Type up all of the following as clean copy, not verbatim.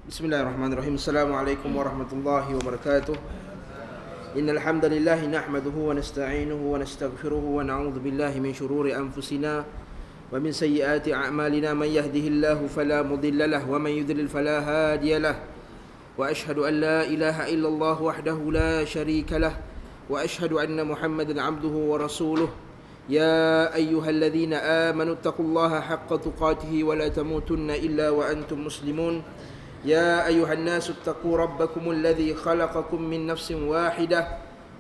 Bismillahirrahmanirrahim. Assalamualaikum warahmatullahi wabarakatuh. Innal hamdalillah nahmaduhu wa nasta'inuhu wa nastaghfiruhu wa na'udzu billahi min shururi anfusina wa min sayyiati a'malina. Man yahdihillahu fala mudilla lahu wa man yudlil fala hadiya lahu. Wa ashhadu an la ilaha illallah wahdahu la sharika lahu wa ashhadu anna Muhammadan 'abduhu wa rasuluh. Ya ayyuhalladzina amanu taqullaha haqqa tuqatih wa la tamutunna illa wa antum muslimun. يا أيها الناس اتقوا ربكم الذي خلقكم من نفس واحدة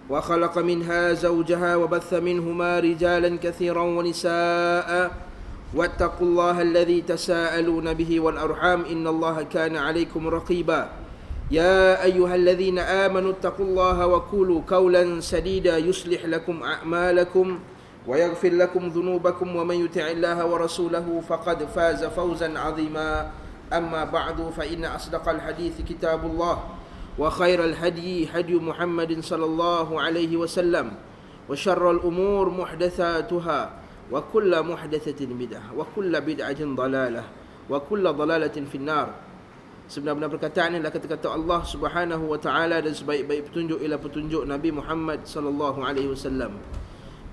وخلق منها زوجها وبث منهما رجالا كثيرا ونساء واتقوا الله الذي تساءلون به والأرحام إن الله كان عليكم رقيبا يا أيها الذين آمنوا اتقوا الله وقولوا قولا سديدا يصلح لكم أعمالكم ويغفر لكم ذنوبكم ومن يطع الله ورسوله فقد فاز فوزا عظيما. أما بعد فإن أصدق الحديث كتاب الله وخير الهدي هدي محمد صلى الله عليه وسلم وشر الأمور محدثاتها وكل محدثة بدعة وكل بدعة ضلالة وكل ضلالة في النار. Sebenar-benar perkataan adalah kata-kata Allah Subhanahu wa taala dan sebaik-baik petunjuk ialah petunjuk Nabi Muhammad sallallahu alaihi wasallam.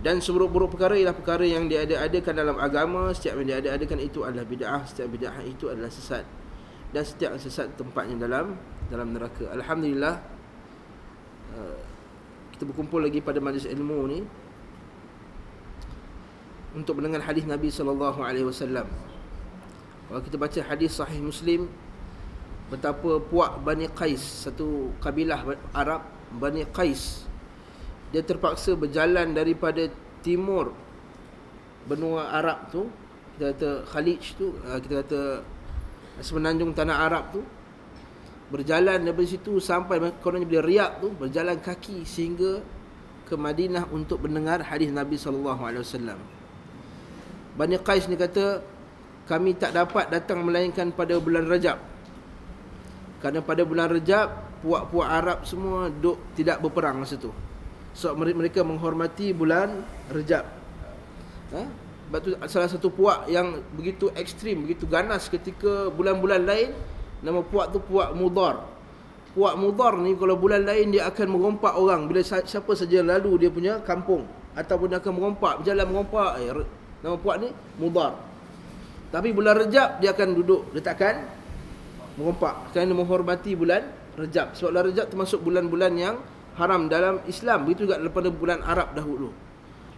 Dan seburuk-buruk perkara ialah perkara yang diada-adakan dalam agama. Setiap yang diada-adakan itu adalah bid'ah. Setiap bid'ah itu adalah sesat. Dan setiap sesat tempatnya dalam neraka. Alhamdulillah, kita berkumpul lagi pada majlis ilmu ni untuk mendengar hadis Nabi sallallahu alaihi wasallam. Kalau kita baca hadis sahih Muslim, betapa puak Bani Qais, satu kabilah Arab, Bani Qais, dia terpaksa berjalan daripada timur benua Arab tu, kita kata Khalij tu, kita kata semenanjung tanah Arab tu, berjalan daripada situ sampai kononnya bila Riyadh tu, berjalan kaki sehingga ke Madinah untuk mendengar hadis Nabi sallallahu alaihi wasallam. Bani Qais ni kata, kami tak dapat datang melainkan pada bulan Rajab. Kerana pada bulan Rajab puak-puak Arab semua duk tidak berperang masa tu. So mereka menghormati bulan Rajab. Sebab tu salah satu puak yang begitu ekstrim, begitu ganas ketika bulan-bulan lain, nama puak tu puak Mudar. Puak Mudar ni kalau bulan lain dia akan merompak orang. Bila siapa saja lalu dia punya kampung, ataupun dia akan merompak, berjalan merompak, nama puak ni Mudar. Tapi bulan Rajab dia akan duduk, dia takkan merompak, kerana menghormati bulan Rajab. Sebab bulan Rajab termasuk bulan-bulan yang haram dalam Islam. Begitu juga daripada bulan Arab dahulu.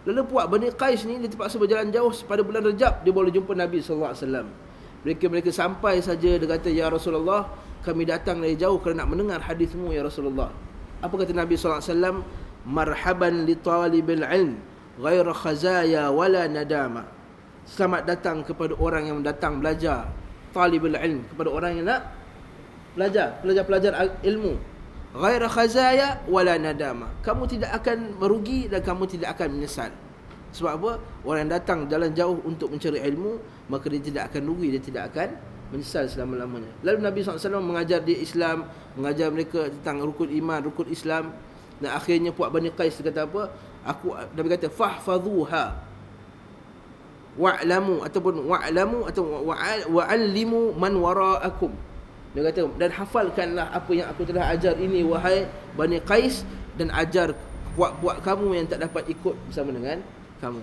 Lalu puak Bani Qais ni dia terpaksa berjalan jauh pada bulan Rajab, dia boleh jumpa Nabi sallallahu alaihi wasallam. Mereka sampai saja, dia kata, ya Rasulullah, kami datang dari jauh kerana nak mendengar hadismu ya Rasulullah. Apa kata Nabi sallallahu alaihi wasallam? Marhaban li talibil ilm ghaira khazaya wala nadama. Selamat datang kepada orang yang datang belajar, talibul ilm, kepada orang yang nak belajar, pelajar ilmu. Ghaira khazaya wala nadama. Kamu tidak akan merugi dan kamu tidak akan menyesal. Sebab apa? Orang yang datang jalan jauh untuk mencari ilmu, maka dia tidak akan rugi, dia tidak akan menyesal selama-lamanya. Lalu Nabi SAW mengajar dia Islam, mengajar mereka tentang rukun iman, rukun Islam. Dan akhirnya puak Bani Qais kata apa? Nabi kata fahfazuha wa'lamu, ataupun wa'lamu atau wa'allimu man wara'akum. Dia kata, dan hafalkanlah apa yang aku telah ajar ini wahai Bani Qais, dan ajar puak-puak kamu yang tak dapat ikut bersama dengan kamu.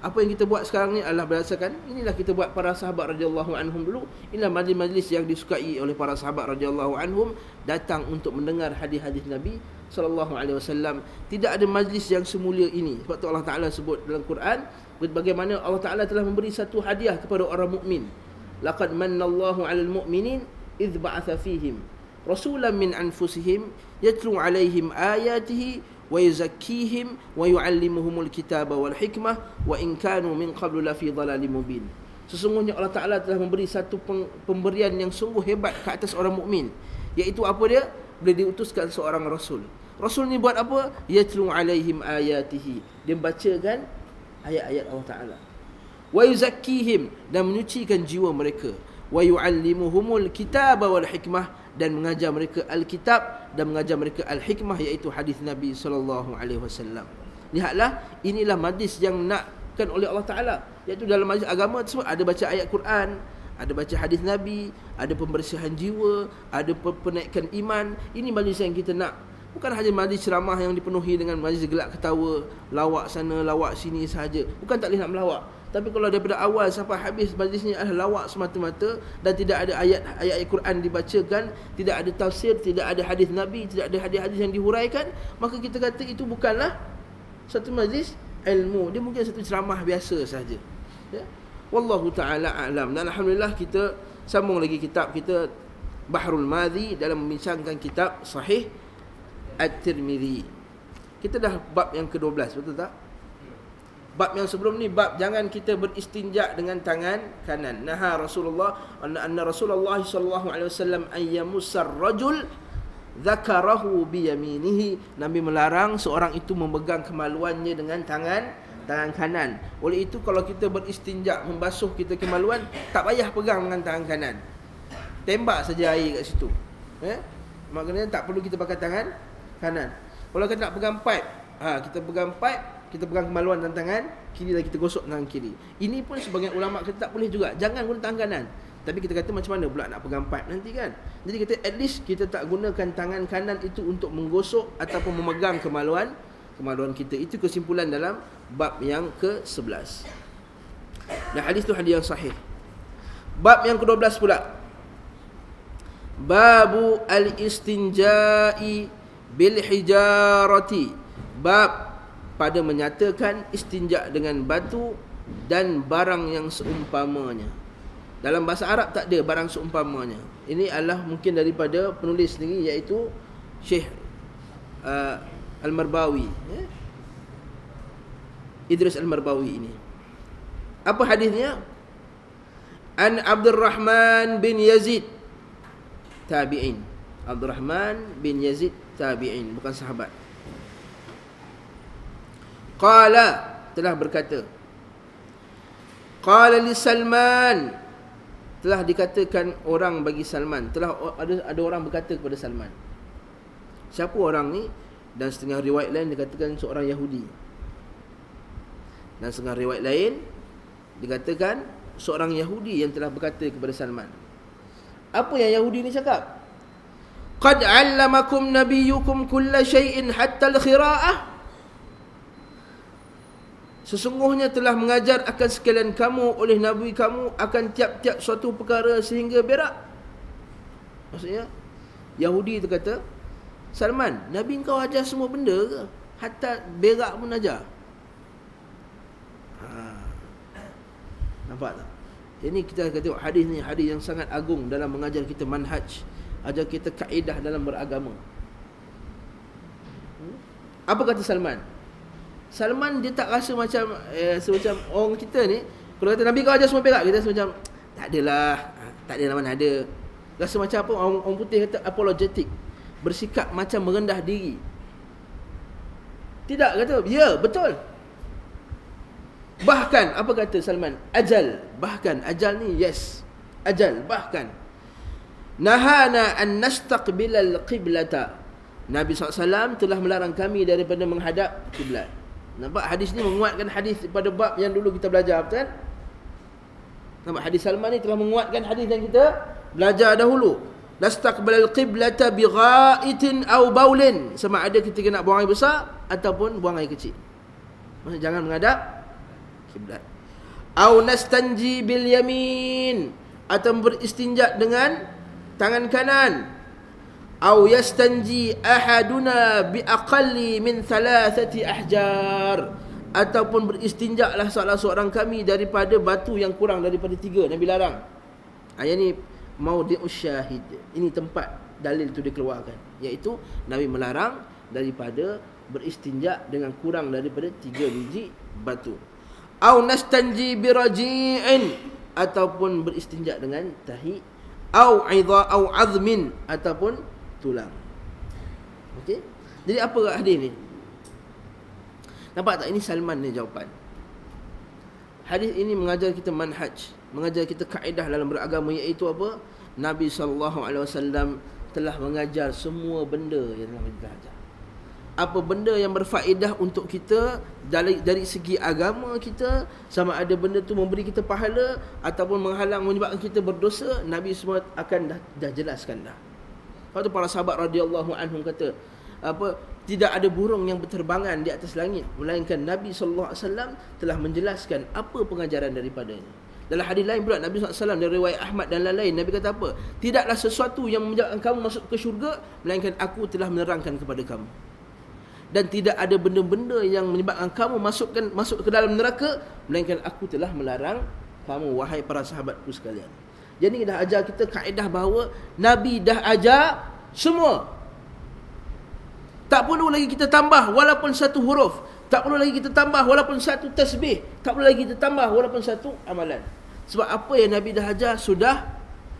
Apa yang kita buat sekarang ni adalah berdasarkan, inilah kita buat para sahabat radhiyallahu anhum dulu. Inilah majlis-majlis yang disukai oleh para sahabat radhiyallahu anhum, datang untuk mendengar hadis-hadis Nabi sallallahu alaihi wasallam. Tidak ada majlis yang semulia ini. Sebab tu Allah Taala sebut dalam Quran bagaimana Allah Taala telah memberi satu hadiah kepada orang mukmin. Laqad mannallahu 'alal mu'minin idh ba'atha fihim rasulan min anfusihim yatlu 'alaihim ayatihi wa yuzakkihim wa yu'allimuhumul kitaba wal hikmah wa in kanu min qablu lafi dhalalin mubin. Sesungguhnya Allah Taala telah memberi satu pemberian yang sungguh hebat ke atas orang mukmin, iaitu apa dia? Boleh diutuskan seorang rasul. Rasul ni buat apa? Yatlu 'alaihim ayatihi, dia bacakan ayat-ayat Allah Taala. Wa yuzakkihim, dan menyucikan jiwa mereka. Wa yu'allimuhumul kitaba wal hikmah, dan mengajar mereka Alkitab dan mengajar mereka Al-Hikmah, iaitu hadis Nabi sallallahu alaihi wasallam. Lihatlah, inilah majlis yang nakkan oleh Allah Taala, iaitu dalam majlis agama tersebut ada baca ayat Quran, ada baca hadis Nabi, ada pembersihan jiwa, ada penaikan iman. Ini majlis yang kita nak. Bukan hanya majlis ceramah yang dipenuhi dengan majlis gelak ketawa, lawak sana, lawak sini sahaja. Bukan tak boleh nak melawak. Tapi kalau daripada awal sampai habis majlis ni adalah lawak semata-mata dan tidak ada ayat-ayat Quran dibacakan, tidak ada tafsir, tidak ada hadis Nabi, tidak ada hadis-hadis yang dihuraikan, maka kita kata itu bukanlah satu majlis ilmu. Dia mungkin satu ceramah biasa sahaja. Ya. Wallahu taala a'lam. Dan alhamdulillah kita sambung lagi kitab kita Bahrul Madhi dalam membincangkan kitab Sahih At-Tirmidzi. Kita dah bab yang ke-12, betul tak? Bab yang sebelum ni bab jangan kita beristinja dengan tangan kanan. Naha Rasulullah anna Rasulullah sallallahu alaihi wasallam ayyamussar rajul dzakarahu bi yaminihi. Nabi melarang seorang itu memegang kemaluannya dengan tangan kanan. Oleh itu kalau kita beristinja membasuh kita kemaluan, tak payah pegang dengan tangan kanan. Tembak saja air kat situ. Maknanya tak perlu kita pakai tangan kanan. Kalau kita nak pegang pipe, kita pegang pipe, kita pegang kemaluan dengan tangan kiri dan kita gosok tangan kiri. Ini pun sebagian ulama kata tak boleh juga. Jangan guna tangan kanan. Tapi kita kata macam mana pula nak pegang pipe nanti kan. Jadi kita at least kita tak gunakan tangan kanan itu untuk menggosok ataupun memegang kemaluan kita. Itu kesimpulan dalam bab yang ke-11. Dan hadis tu hadis yang sahih. Bab yang ke-12 pula. Babu al-istinja'i bil hijarati. Bab pada menyatakan istinja dengan batu dan barang yang seumpamanya. Dalam bahasa Arab tak ada barang seumpamanya. Ini adalah mungkin daripada penulis sendiri, iaitu Syekh Al-Marbawi, Idris Al-Marbawi ini. Apa hadisnya? An Abdurrahman bin Yazid, tabi'in. Abdurrahman bin Yazid, tabi'in, bukan sahabat. Qala, telah berkata, qala li Salman, telah dikatakan orang bagi Salman. Telah ada orang berkata kepada Salman. Siapa orang ni? Dan setengah riwayat lain dikatakan seorang Yahudi. Dan setengah riwayat lain dikatakan seorang Yahudi yang telah berkata kepada Salman. Apa yang Yahudi ni cakap? Qad 'allamakum nabiyyukum kulla shay'in hatta al-khira'ah. Sesungguhnya telah mengajar akan sekalian kamu oleh Nabi kamu akan tiap-tiap suatu perkara sehingga berak. Maksudnya Yahudi itu kata, Salman, Nabi kau ajar semua benda ke? Hatta berak pun ajar. Nampak tak? Ini kita akan tengok hadis ni, hadis yang sangat agung dalam mengajar kita manhaj, ajar kita kaedah dalam beragama. Apa kata Salman? Salman dia tak rasa macam semacam orang kita ni. Kalau kata Nabi kau ajar semua berak, kita rasa macam tak adalah, tak ada mana ada. Rasa macam apa orang putih kata apologetic, bersikap macam merendah diri. Tidak, kata ya betul. Bahkan apa kata Salman? Ajal, bahkan ajal ni yes. Ajal, bahkan nahana an nastaqbilal qiblata. Nabi SAW telah melarang kami daripada menghadap kiblat. Nampak hadis ni menguatkan hadis pada bab yang dulu kita belajar, betul? Nampak hadis Salman ni telah menguatkan hadis yang kita belajar dahulu. Nastaqbilal qiblata bighaitin aw baulin. Sama ada ketika nak buang air besar ataupun buang air kecil. Maksudnya jangan menghadap kiblat. Au nastanji bil yamin, atau beristinja dengan tangan kanan. Au yastanji ahaduna bi aqalli min 3 ahjar, ataupun beristinjaklah salah seorang kami daripada batu yang kurang daripada 3. Nabi larang. Ayat ni maudhi'us syahid. Ini tempat dalil tu dikeluarkan, iaitu Nabi melarang daripada beristinja dengan kurang daripada 3 biji batu. Au nastanji biraji'in, ataupun beristinja dengan tahi. Au aidha au azmin, ataupun tulang. Okey. Jadi apa hadis ni? Nampak tak, ini Salman ni jawapan. Hadis ini mengajar kita manhaj, mengajar kita kaedah dalam beragama, iaitu apa? Nabi SAW telah mengajar semua benda yang telah kita ajar. apa benda yang berfaedah untuk kita dari segi agama kita, sama ada benda tu memberi kita pahala ataupun menghalang menyebabkan kita berdosa, Nabi semua akan dah jelaskan dah. Lepas tu para sahabat radhiyallahu anhum kata, tidak ada burung yang berterbangan di atas langit melainkan Nabi sallallahu alaihi wasallam telah menjelaskan apa pengajaran daripadanya. Dalam hadis lain pula Nabi SAW dari riwayat Ahmad dan lain-lain, Nabi kata apa? Tidaklah sesuatu yang menyebabkan kamu masuk ke syurga melainkan aku telah menerangkan kepada kamu. Dan tidak ada benda-benda yang menyebabkan kamu masuk ke dalam neraka melainkan aku telah melarang kamu, wahai para sahabatku sekalian. Jadi dah ajar kita kaedah bahawa Nabi dah ajar semua. Tak perlu lagi kita tambah walaupun satu huruf, tak perlu lagi kita tambah walaupun satu tasbih, tak perlu lagi kita tambah walaupun satu amalan. Sebab apa yang Nabi dah ajar sudah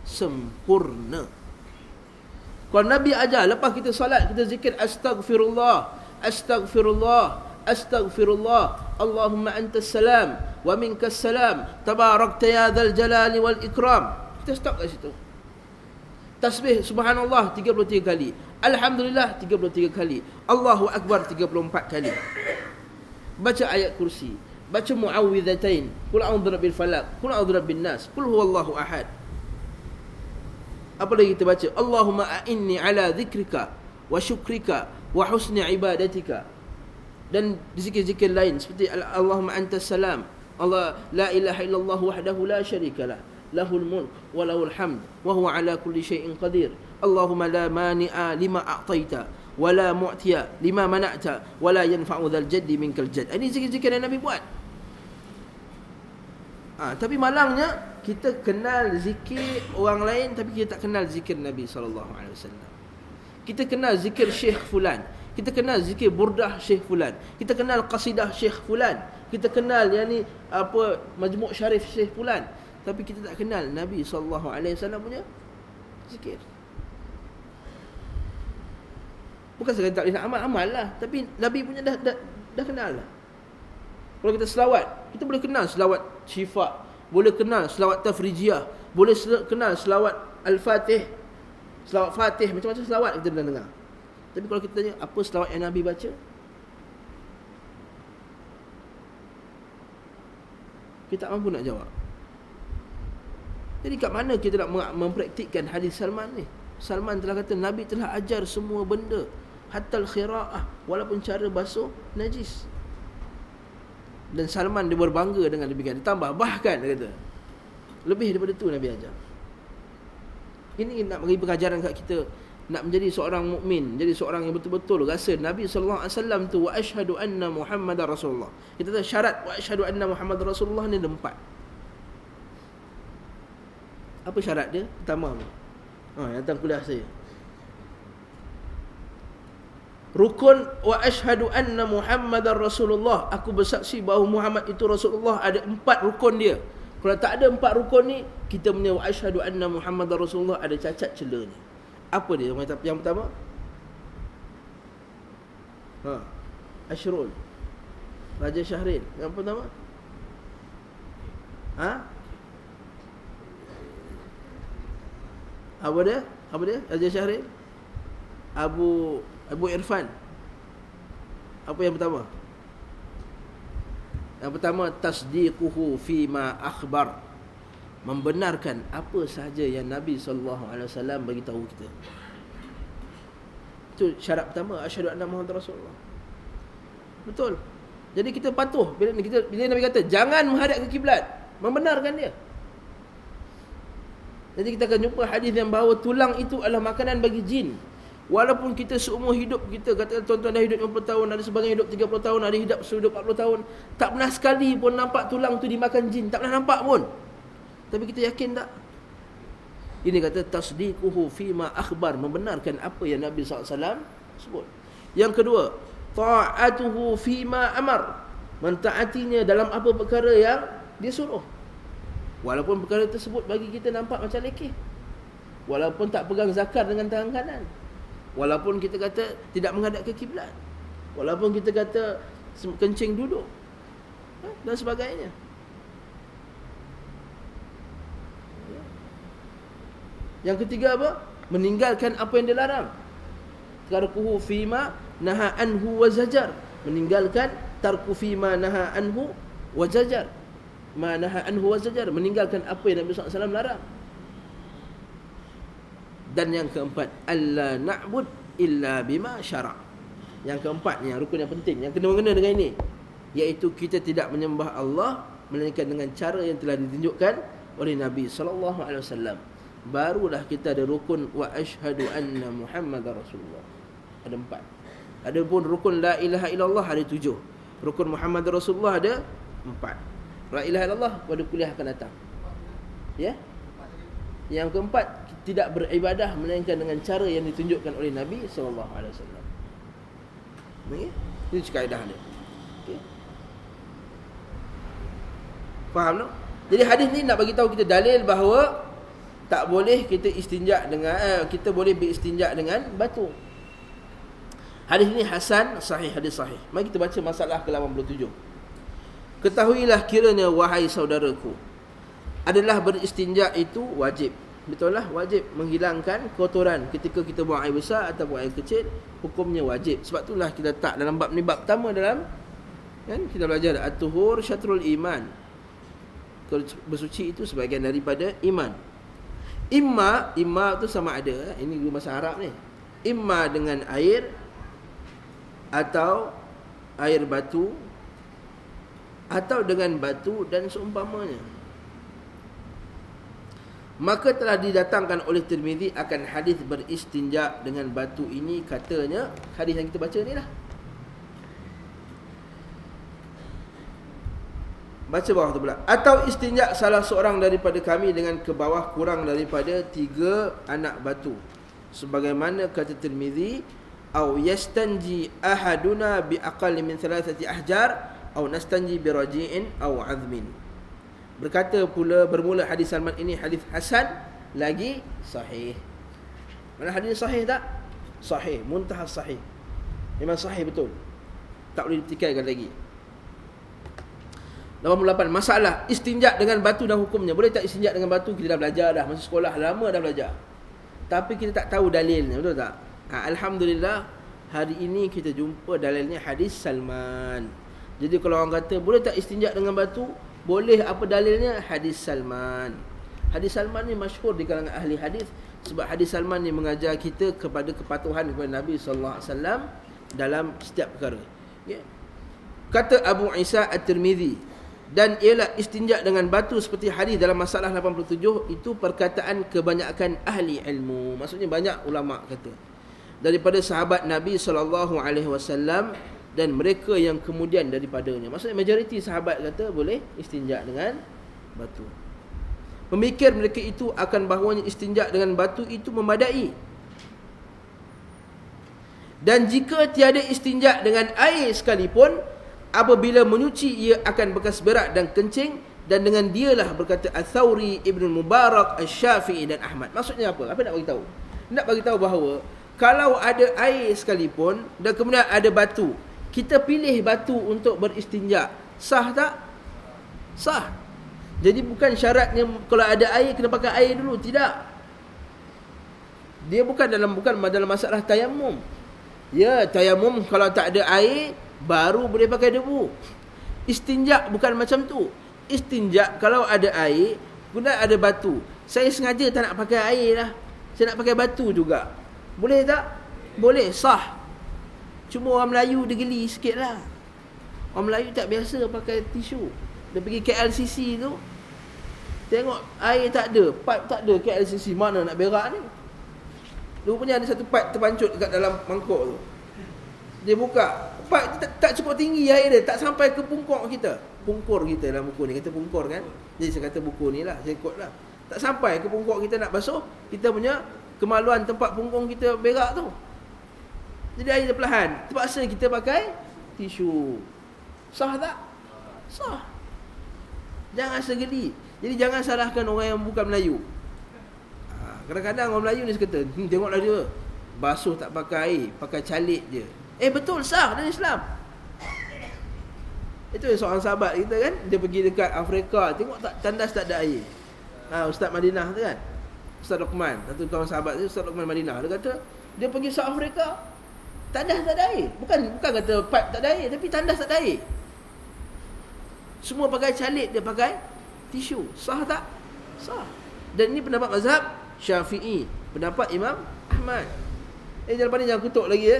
sempurna. Kalau Nabi ajar, lepas kita salat, kita zikir astaghfirullah, astaghfirullah, astaghfirullah, Allahumma antas salam wa minkas salam, tabarakta ya dzal jalali wal ikram. Kita stop kat situ. Tasbih subhanallah 33 kali, alhamdulillah 33 kali, Allahu akbar 34 kali. Baca ayat kursi, baca muawwidhatain, qul a'udzu birabbil falaq, qul a'udzu birabbin nas, qul huwallahu ahad. Apa lagi kita baca? Allahumma a'inni ala dzikrika wa syukrika wa husni ibadatika. Dan zikir-zikir lain seperti Allahumma antas salam, Allah la ilaha illallah wahdahu la syarikalah, lahul mulk wa lahul hamd wa huwa ala kulli syai'in qadir. Allahumma la mani'a lima a'taita wa la mu'tiya lima mana'ta wa la yanfa'u dzal jaddi minkal jadd. Ini zikir-zikir yang Nabi buat. Tapi malangnya kita kenal zikir orang lain tapi kita tak kenal zikir Nabi sallallahu alaihi wasallam. Kita kenal zikir Syekh fulan, kita kenal zikir burdah Syekh fulan, kita kenal qasidah Syekh fulan, kita kenal yani majmu' syarif Syekh fulan, tapi kita tak kenal Nabi sallallahu alaihi wasallam punya zikir. Bukan sekadar tak boleh nak amal lah, tapi Nabi punya dah kenal lah. Kalau kita selawat, kita boleh kenal selawat syifa, boleh kenal selawat tafrijiyah, boleh kenal selawat al-fatih, selawat fatih, macam-macam selawat kita dah dengar. Tapi kalau kita tanya apa selawat yang Nabi baca, kita tak mampu nak jawab. Jadi kat mana kita nak mempraktikkan hadis Salman ni? Salman telah kata Nabi telah ajar semua benda, hatta al-khira'ah, walaupun cara basuh najis. Dan Salman dia berbangga dengan demikian. Dia tambah, bahkan dia kata lebih daripada tu Nabi ajar. Ini nak bagi pengajaran kat kita, nak menjadi seorang mukmin, jadi seorang yang betul-betul rasa Nabi sallallahu alaihi wasallam tu, wa asyhadu anna Muhammadar Rasulullah. Kita tahu syarat wa asyhadu anna Muhammadar Rasulullah ni ada 4. Apa syarat dia? Pertama, datang kuliah saya. Rukun wa asyhadu anna Muhammadar Rasulullah, aku bersaksi bahawa Muhammad itu Rasulullah, ada 4 rukun dia. Kalau tak ada 4 rukun ni, kita punya wa asyhadu anna Muhammadar Rasulullah ada cacat celah ni. Apa dia? Yang pertama, Ashrul Raja Syahril. Yang pertama, Apa dia? Raja Syahril, Abu Irfan. Apa yang pertama? Yang pertama, tasdiquhu fima akhbar, membenarkan apa sahaja yang Nabi SAW bagi tahu kita. Itu syarat pertama, asyhadu anna Muhammadar Rasulullah. Betul. Jadi kita patuh bila Nabi kata jangan menghadap ke kiblat, membenarkan dia. Jadi kita akan jumpa hadis yang bahawa tulang itu adalah makanan bagi jin. Walaupun kita seumur hidup kita, katakan tuan-tuan dah hidup 50 tahun, ada sebagian hidup 30 tahun, ada hidup 40 tahun, tak pernah sekali pun nampak tulang tu dimakan jin, tak pernah nampak pun. Tapi kita yakin tak? Ini kata tasdiquhu fima akhbar, membenarkan apa yang Nabi SAW sebut. Yang kedua, ta'atuhu fima amar, mentaatinya dalam apa perkara yang dia suruh. Walaupun perkara tersebut bagi kita nampak macam lekeh, walaupun tak pegang zakar dengan tangan kanan, walaupun kita kata tidak menghadap ke kiblat, walaupun kita kata kencing duduk, dan sebagainya. Yang ketiga apa? Meninggalkan apa yang dilarang. Tarkuhu fima naha anhu wa zajar, meninggalkan tarku fi ma naha anhu wa zajar, ma naha anhu wa zajar, meninggalkan apa yang Nabi SAW larang. Dan yang keempat, alla na'bud illa bima syara'. Yang keempat ni, yang rukun yang penting, yang kena-mengena dengan ini, iaitu kita tidak menyembah Allah melainkan dengan cara yang telah ditunjukkan oleh Nabi SAW. Barulah kita ada rukun wa asyhadu anna Muhammadar Rasulullah. Ada 4. Ada pun rukun la ilaha illallah ada 7. Rukun Muhammadar Rasulullah ada 4. La ilaha illallah pada kuliah akan datang. Ya. Yang keempat, tidak beribadah melainkan dengan cara yang ditunjukkan oleh Nabi sallallahu alaihi wasallam. Okey? Itu kaedah dia. Okey. Faham tak? Jadi hadis ni nak bagi tahu kita dalil bahawa tak boleh kita istinja dengan kita boleh beristinja dengan batu. Hadis ni hasan, sahih, hadis sahih. Mari kita baca masalah ke-87. Ketahuilah kiranya wahai saudaraku, adalah beristinja itu wajib. Betul lah, wajib menghilangkan kotoran ketika kita buang air besar atau buang air kecil, hukumnya wajib. Sebab itulah kita tak dalam bab ni, bab pertama dalam kan kita belajar at-tuhur syatrul iman. Bersuci itu sebahagian daripada iman. Imma tu sama ada, ini guru bahasa Arab ni. Imma dengan air atau air batu atau dengan batu dan seumpamanya. Maka telah didatangkan oleh Tirmizi akan hadis beristinja dengan batu ini, katanya, hadis yang kita baca ni lah. Baca bawah tu pula. Atau istinja salah seorang daripada kami dengan ke bawah kurang daripada 3 anak batu. Sebagaimana kata Tirmizi, au yastanji ahaduna bi aqall min 3 ahjar au nastanji bi raji'in au azmin. Berkata pula, bermula hadis Salman ini hadis hasan lagi sahih. Mana hadis sahih tak? Sahih, muntahas sahih. Memang sahih betul. Tak boleh ditikaikan lagi. 88. Masalah istinja dengan batu dan hukumnya. Boleh tak istinja dengan batu? Kita dah belajar dah, masa sekolah lama dah belajar. Tapi kita tak tahu dalilnya, betul tak? Alhamdulillah, hari ini kita jumpa dalilnya hadis Salman. Jadi kalau orang kata boleh tak istinja dengan batu? Boleh, apa dalilnya? Hadis Salman. Hadis Salman ni masyhur di kalangan ahli hadis sebab hadis Salman ni mengajar kita kepada kepatuhan kepada Nabi sallallahu alaihi wasallam dalam setiap perkara. Ya. Kata Abu Isa At-Tirmizi, dan ialah istinja dengan batu seperti hadis dalam masalah 87 itu perkataan kebanyakan ahli ilmu. Maksudnya banyak ulama kata. Daripada sahabat Nabi sallallahu alaihi wasallam dan mereka yang kemudian daripadanya. Maksudnya majoriti sahabat kata boleh istinja dengan batu. Pemikir mereka itu akan bahawanya istinja dengan batu itu memadai. Dan jika tiada istinja dengan air sekalipun, apabila menyuci ia akan bekas berak dan kencing, dan dengan dialah berkata Ats-Tsauri, Ibnu Mubarak, Asy-Syafi'i dan Ahmad. Maksudnya apa? Apa nak bagi tahu? Nak bagi tahu bahawa kalau ada air sekalipun dan kemudian ada batu, kita pilih batu untuk beristinja, sah tak? Sah. Jadi bukan syaratnya kalau ada air kena pakai air dulu, tidak. Dia bukan dalam masalah tayamum. Ya, tayamum kalau tak ada air baru boleh pakai debu. Istinja bukan macam tu. Istinja kalau ada air, kemudian ada batu. Saya sengaja tak nak pakai air lah, saya nak pakai batu juga. Boleh tak? Boleh, sah. Cuma orang Melayu dia geli sikit lah. Orang Melayu tak biasa pakai tisu. Dia pergi KLCC tu, tengok air tak ada, pipe tak ada KLCC, mana nak berak ni? Rupanya ada satu pipe terpancut dekat dalam mangkuk tu. Dia buka, pipe tak cukup tinggi air dia, tak sampai ke pungkor kita. Pungkor kita dalam buku ni, kata pungkor kan. Jadi saya kata buku ni lah, saya ikut lah. Tak sampai ke pungkor kita nak basuh kita punya kemaluan tempat pungkor kita berak tu. Jadi air dia perlahan, terpaksa kita pakai tisu. Sah tak? Sah. Jangan segeli. Jadi jangan salahkan orang yang bukan Melayu. Kadang-kadang orang Melayu ni kata, tengoklah dia basuh tak pakai air, pakai calik je. Betul, sah dalam Islam. Itu seorang sahabat kita kan, dia pergi dekat Afrika, tengok tak tandas tak ada air. Ustaz Madinah tu kan, Ustaz Luqman, satu kawan sahabat dia, Ustaz Luqman Madinah, dia kata dia pergi South Afrika, Tandas tak ada air. Bukan kata pipe tak ada air, tapi tandas tak ada air. Semua pakai calik, dia pakai tisu. Sah tak? Sah. Dan ini pendapat mazhab Syafi'i, pendapat Imam Ahmad. Jangan jangan kutuk lagi ya.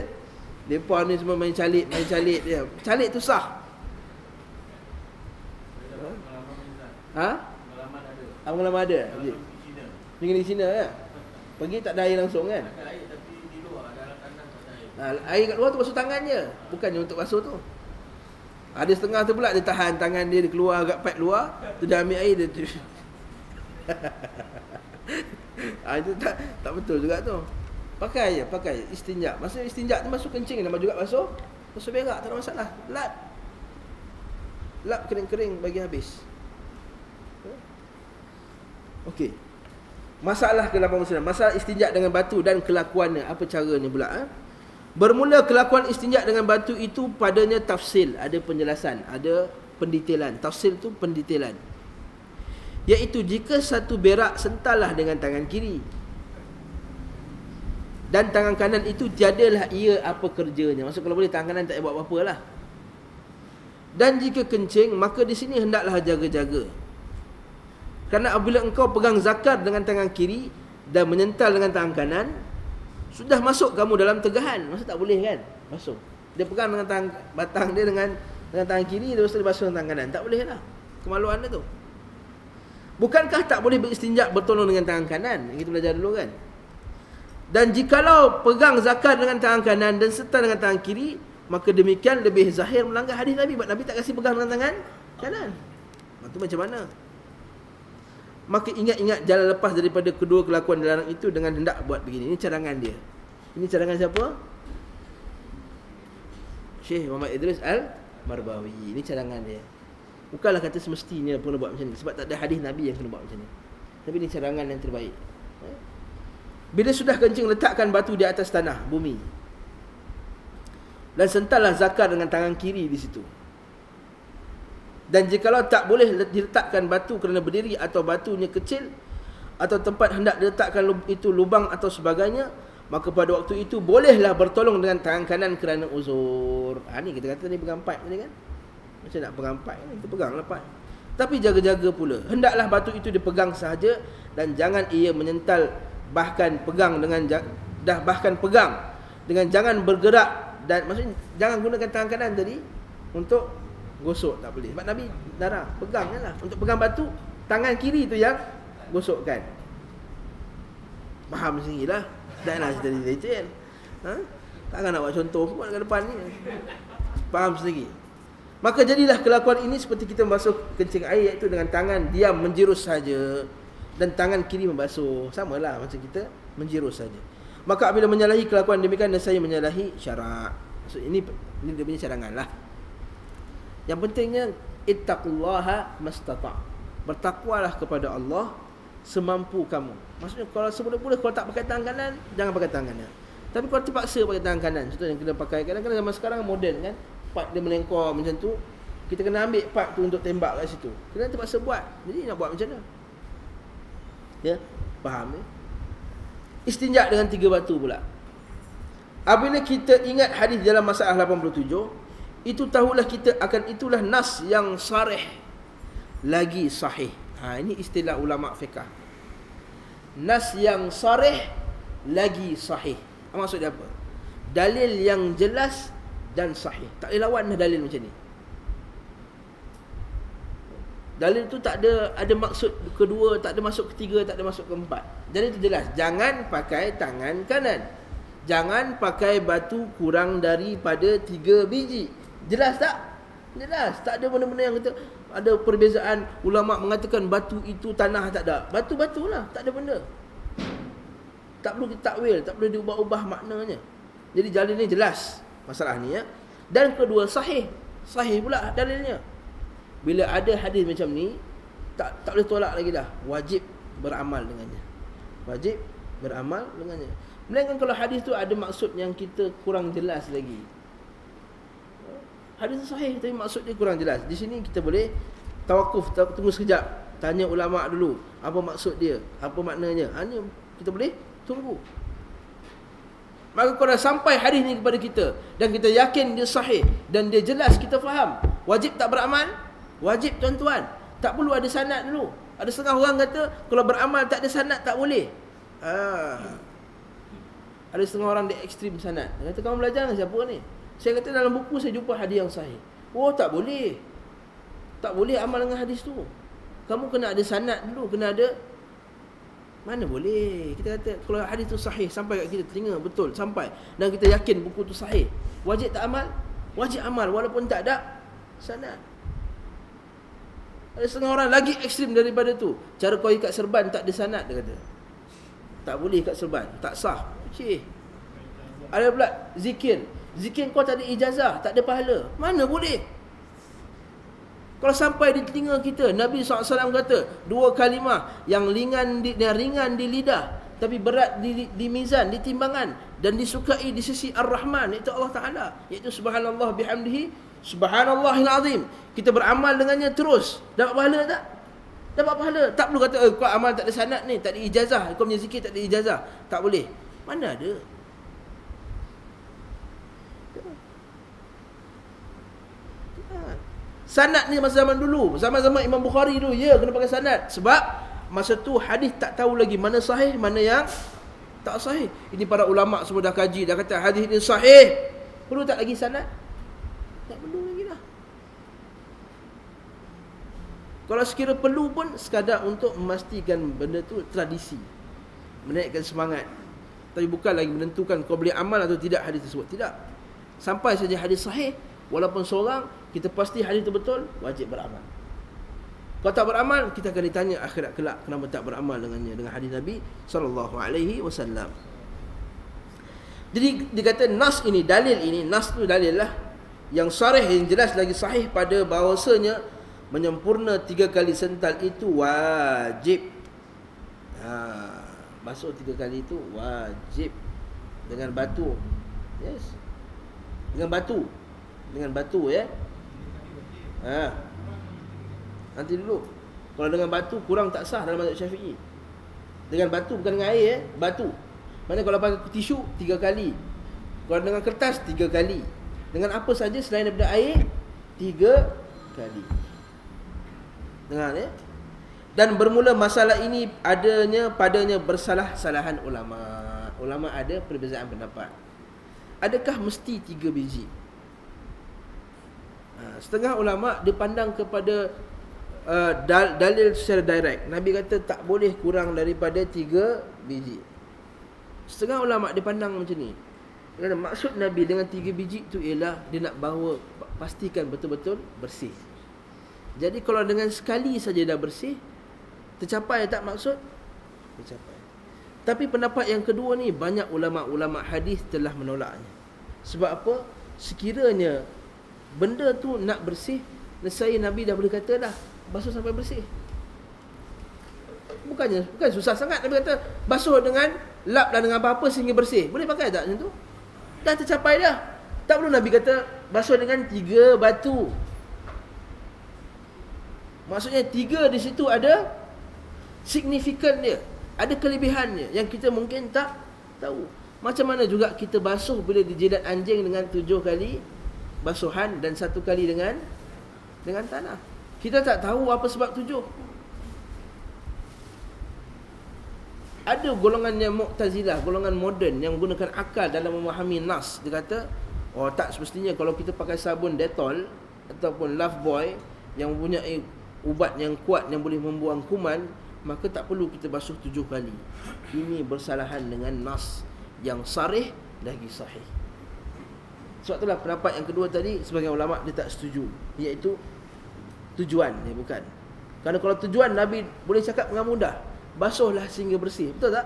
Depa ni semua main calik dia. Calik tu sah. Ha? Pengalaman ada. Pergi di China ya. Pergi tak ada air langsung kan? Ada air tapi di luar dalam tandas tak ada air. Air kat luar tu basuh tangan je, bukannya untuk basuh tu. Ada setengah tu pula dia tahan tangan dia keluar agak pipe luar, tu dah ambil air dia tu. Itu tak betul juga tu. Pakai istinja. Maksudnya istinja tu masuk kencing nama juga basuh berak, tak ada masalah. Lap kering-kering bagi habis. Okey. Masalah ke-89, masalah istinja dengan batu dan kelakuannya. Apa caranya pula? Bermula kelakuan istinja dengan batu itu padanya tafsil, ada penjelasan, ada pendetailan. Tafsil tu pendetailan. Iaitu jika satu berak sentallah dengan tangan kiri dan tangan kanan itu tiadalah ia apa kerjanya. Maksud kalau boleh tangan kanan tak payah buat apa-apa lah. Dan jika kencing, maka di sini hendaklah jaga-jaga. Kerana apabila engkau pegang zakar dengan tangan kiri dan menyental dengan tangan kanan, sudah masuk kamu dalam tegahan. Maksud tak boleh kan? Masuk. Dia pegang dengan tangan batang dia dengan tangan kiri, terus dia basuh dengan tangan kanan. Tak boleh lah. Kemaluan dia tu. Bukankah tak boleh beristinja bertolong dengan tangan kanan? Yang kita belajar dulu kan? Dan jikalau pegang zakar dengan tangan kanan dan serta dengan tangan kiri, maka demikian lebih zahir melanggar hadis Nabi. Nabi tak kasih pegang dengan tangan kanan. Itu macam mana? Maka ingat-ingat jalan lepas daripada kedua kelakuan dilarang itu dengan hendak buat begini. Ini cadangan dia. Ini cadangan siapa? Syekh Muhammad Idris Al-Marbawi. Ini cadangan dia. Bukanlah kata semestinya pun buat macam ni, sebab tak ada hadis Nabi yang kena buat macam ni. Tapi ini cadangan yang terbaik. Bila sudah kencing, letakkan batu di atas tanah, bumi. Dan sentallah zakar dengan tangan kiri di situ. Dan jikalau tak boleh diletakkan batu kerana berdiri atau batunya kecil atau tempat hendak diletakkan itu lubang atau sebagainya, maka pada waktu itu bolehlah bertolong dengan tangan kanan kerana uzur. Ni kita kata ni pegang pipe tadi kan. Macam nak pegang pipe ni, kita peganglah pipe. Tapi jaga-jaga pula. Hendaklah batu itu dipegang sahaja dan jangan ia menyental, bahkan pegang dengan jangan bergerak, dan maksudnya jangan gunakan tangan kanan tadi untuk gosok, tak boleh. Sebab Nabi darah, pegang je lah. Untuk pegang batu, tangan kiri tu yang gosokkan. Faham sendirilah. Taklah cerita leceh. Takkan nak buat contoh pun kat depan ni. Faham sendiri. Maka jadilah kelakuan ini seperti kita membasuh kencing air, iaitu dengan tangan diam menjirus saja dan tangan kiri membasuh. Samalah macam kita menjirus saja. Maka apabila menyalahi kelakuan demikian, dan saya menyalahi syarak. Maksud ini dia punya cadangan lah. Yang pentingnya ittaqullaha mastata'. Bertakwalah kepada Allah semampu kamu. Maksudnya kalau seboleh-boleh, kalau tak pakai tangan kanan, jangan pakai tangan kanan. Tapi kalau terpaksa pakai tangan kanan, contoh yang kena pakai, kadang-kadang zaman sekarang moden kan, pipe dia melengkor macam tu, kita kena ambil pipe tu untuk tembak kat situ. Kena terpaksa buat. Jadi nak buat macam mana? Ya, faham ya? Istinja dengan 3 batu pula. Apabila kita ingat hadis dalam masalah 87, itu tahulah kita akan itulah nas yang sarih lagi sahih. Ini istilah ulama fiqh. Nas yang sarih lagi sahih. Maksud dia apa? Dalil yang jelas dan sahih. Tak boleh lawan dalil macam ni. Dalil tu tak ada maksud kedua, tak ada maksud ketiga, tak ada maksud keempat. Dalil tu jelas. Jangan pakai tangan kanan. Jangan pakai batu kurang daripada 3 biji. Jelas tak? Jelas. Tak ada benda-benda yang kata ada perbezaan. Ulama mengatakan batu itu tanah, tak ada. Batu-batu lah, tak ada benda. Tak perlu ditakwil, tak perlu diubah-ubah maknanya. Jadi dalil ni jelas masalah ni ya. Dan kedua sahih. Sahih pula dalilnya. Bila ada hadis macam ni, tak boleh tolak lagi dah. Wajib beramal dengannya. Wajib beramal dengannya. Melainkan kalau hadis tu ada maksud yang kita kurang jelas lagi. Hadis sahih tapi maksud dia kurang jelas. Di sini kita boleh tawakuf, tunggu sekejap, tanya ulama dulu apa maksud dia, apa maknanya. Ni kita boleh tunggu. Maka kalau sampai hadis ni kepada kita dan kita yakin dia sahih dan dia jelas kita faham, wajib tak beramal? Wajib tuan-tuan. Tak perlu ada sanad dulu. Ada setengah orang kata kalau beramal tak ada sanad tak boleh. Ada setengah orang dia ekstrim sanad. Dia kata kamu belajar dengan siapa ni? Saya kata dalam buku saya jumpa hadis yang sahih. Oh, tak boleh. Tak boleh amal dengan hadis tu. Kamu kena ada sanad dulu, kena ada. Mana boleh. Kita kata kalau hadis tu sahih sampai kat kita telinga betul sampai dan kita yakin buku tu sahih, wajib tak amal? Wajib amal walaupun tak ada sanad. Ada setengah orang lagi ekstrim daripada tu. Cara kau ikat serban tak ada sanad, dia kata. Tak boleh ikat serban, tak sah. Okey. Ada pula zikir. Zikir kau tak ada ijazah, tak ada pahala. Mana boleh? Kalau sampai di telinga kita, Nabi SAW kata, dua kalimah yang ringan di lidah, tapi berat di mizan, di timbangan, dan disukai di sisi Ar-Rahman, iaitu Allah Ta'ala, iaitu subhanallah bihamdihi, subhanallahil azim. Kita beramal dengannya terus. Dapat pahala tak? Dapat pahala. Tak perlu kata, kau amal tak ada sanad ni, tak ada ijazah, kau punya zikir tak ada ijazah. Tak boleh. Mana ada? Sanad ni masa zaman dulu, zaman-zaman Imam Bukhari dulu, ya kena pakai sanad. Sebab masa tu hadis tak tahu lagi mana sahih, mana yang tak sahih. Ini para ulama semua dah kaji, dah kata hadis ini sahih. Perlu tak lagi sanad? Tak perlu lagi dah. Kalau sekira perlu pun sekadar untuk memastikan benda tu tradisi, menaikkan semangat. Tapi bukan lagi menentukan kau boleh amal atau tidak hadis tersebut. Tidak. Sampai saja hadis sahih, walaupun seorang, kita pasti hadis itu betul, wajib beramal. Kalau tak beramal, kita akan ditanya akhirat kelak kenapa tak beramal dengannya, dengan hadis Nabi SAW. Jadi dikata nas ini, dalil ini, nas itu dalil lah yang sarih, yang jelas lagi sahih pada bahawasanya menyempurna 3 kali sental itu wajib. Basuh 3 kali itu wajib dengan batu. Yes. Dengan batu ya. Nanti dulu. Kalau dengan batu kurang tak sah dalam mazhab Syafi'i. Dengan batu, bukan dengan air batu. Mana kalau pakai tisu 3 kali. Kalau dengan kertas 3 kali. Dengan apa saja selain daripada air 3 kali. Dengar ya. Dan bermula masalah ini padanya bersalah-salahan ulama. Ulama ada perbezaan pendapat. Adakah mesti 3 biji? Setengah ulama dipandang kepada dalil secara direct. Nabi kata tak boleh kurang daripada 3 biji. Setengah ulama dipandang macam ni. Kerana maksud Nabi dengan 3 biji itu ialah dia nak bawa pastikan betul-betul bersih. Jadi kalau dengan sekali saja dah bersih, tercapai tak maksud? Tercapai. Tapi pendapat yang kedua ni banyak ulama-ulama hadis telah menolaknya. Sebab apa? Sekiranya benda tu nak bersih, nescaya Nabi dah boleh kata dah basuh sampai bersih. Bukan susah sangat. Nabi kata basuh dengan lap dan dengan apa-apa sehingga bersih. Boleh pakai tak macam tu? Dah tercapai dah. Tak perlu Nabi kata basuh dengan 3 batu. Maksudnya 3 di situ ada signifikan dia, ada kelebihannya yang kita mungkin tak tahu. Macam mana juga kita basuh bila dijilat anjing dengan 7 kali basuhan dan 1 kali dengan tanah. Kita tak tahu apa sebab 7. Ada golongan yang Mu'tazilah, golongan moden yang menggunakan akal dalam memahami nas. Dia kata, oh tak semestinya kalau kita pakai sabun Dettol ataupun Lifebuoy yang mempunyai ubat yang kuat yang boleh membuang kuman, maka tak perlu kita basuh 7 kali. Ini bersalahan dengan nas yang sarih lagi sahih. Sebab itulah pendapat yang kedua tadi sebagian ulama dia tak setuju, iaitu tujuan dia bukan. Kerana kalau tujuan Nabi boleh cakap dengan mudah, basuhlah sehingga bersih. Betul tak?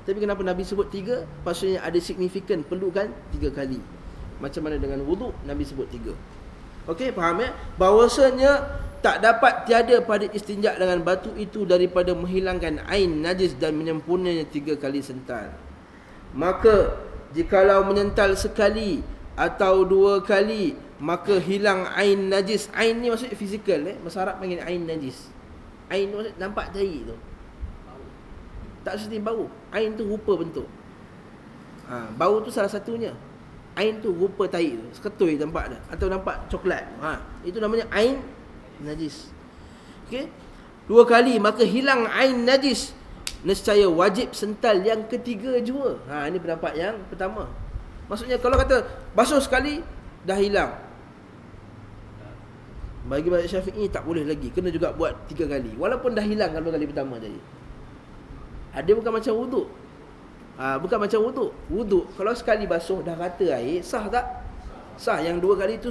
Tapi kenapa Nabi sebut 3? Maksudnya ada signifikan, perlukan 3 kali. Macam mana dengan wuduk Nabi sebut 3. Okey, faham ya? Bahawasanya tak dapat tiada pada istinja dengan batu itu daripada menghilangkan ain najis dan menyempurnanya 3 kali sental. Maka jikalau menyental sekali atau 2 kali, maka hilang ain najis. Ain ni maksudnya fizikal Bahasa Arab panggil ain najis. Ain tu maksudnya nampak jari tu. Tak mesti bau. Ain tu rupa bentuk. Bau tu salah satunya. Ain tu rupa tahi tu, seketui nampak dah, atau nampak coklat. Itu namanya ain najis. Okey. 2 kali maka hilang ain najis, nescaya wajib sental yang ketiga jua. Ini pendapat yang pertama. Maksudnya kalau kata basuh sekali dah hilang, bagi mazhab Syafi'i tak boleh lagi, kena juga buat 3 kali walaupun dah hilang kalau kali pertama tadi. Dia bukan macam wuduk. Bukan macam wuduk. Wuduk kalau sekali basuh dah rata air, sah tak? Sah. Yang 2 kali itu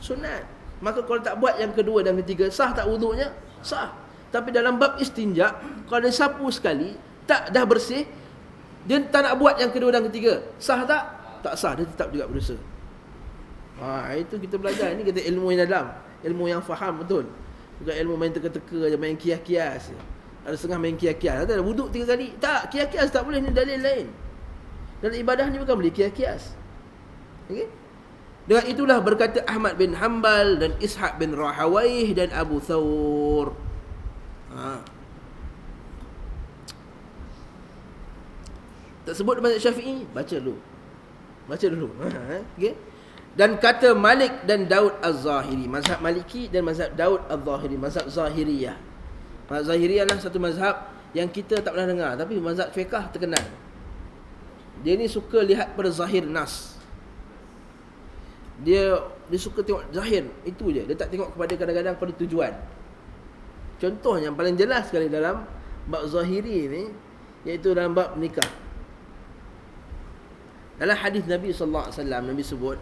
sunat. Maka kalau tak buat yang kedua dan ketiga, sah tak wuduknya? Sah. Tapi dalam bab istinja, kalau dia sapu sekali tak dah bersih, dia tak nak buat yang kedua dan ketiga, sah tak? Tak sah, dia tetap juga berdosa. Itu kita belajar. Ini kita ilmu yang dalam, ilmu yang faham betul. Bukan ilmu main teka-teka je, main kias-kias. Ada setengah main kias-kias. Ada wuduk 3 kali. Tak, kias-kias tak boleh, ni dalil lain. Dalam ibadah ni bukan boleh kias-kias. Okey? Dengan itulah berkata Ahmad bin Hanbal dan Ishaq bin Rahawaih dan Abu Thawr. Tak sebut mazhab Syafi'i, baca dulu. Okey. Dan kata Malik dan Daud Az-Zahiri, mazhab Maliki dan mazhab Daud Az-Zahiri, mazhab Zahiriyah. Mazhab Zahiriyah lah satu mazhab yang kita tak pernah dengar, tapi mazhab fiqh terkenal. Dia ni suka lihat pada zahir nas. Dia suka tengok zahir, itu je. Dia tak tengok kepada kadang-kadang pada tujuan. Contoh yang paling jelas sekali dalam bab Zahiri ni, iaitu dalam bab nikah. Dalam hadis Nabi sallallahu alaihi wasallam, Nabi sebut,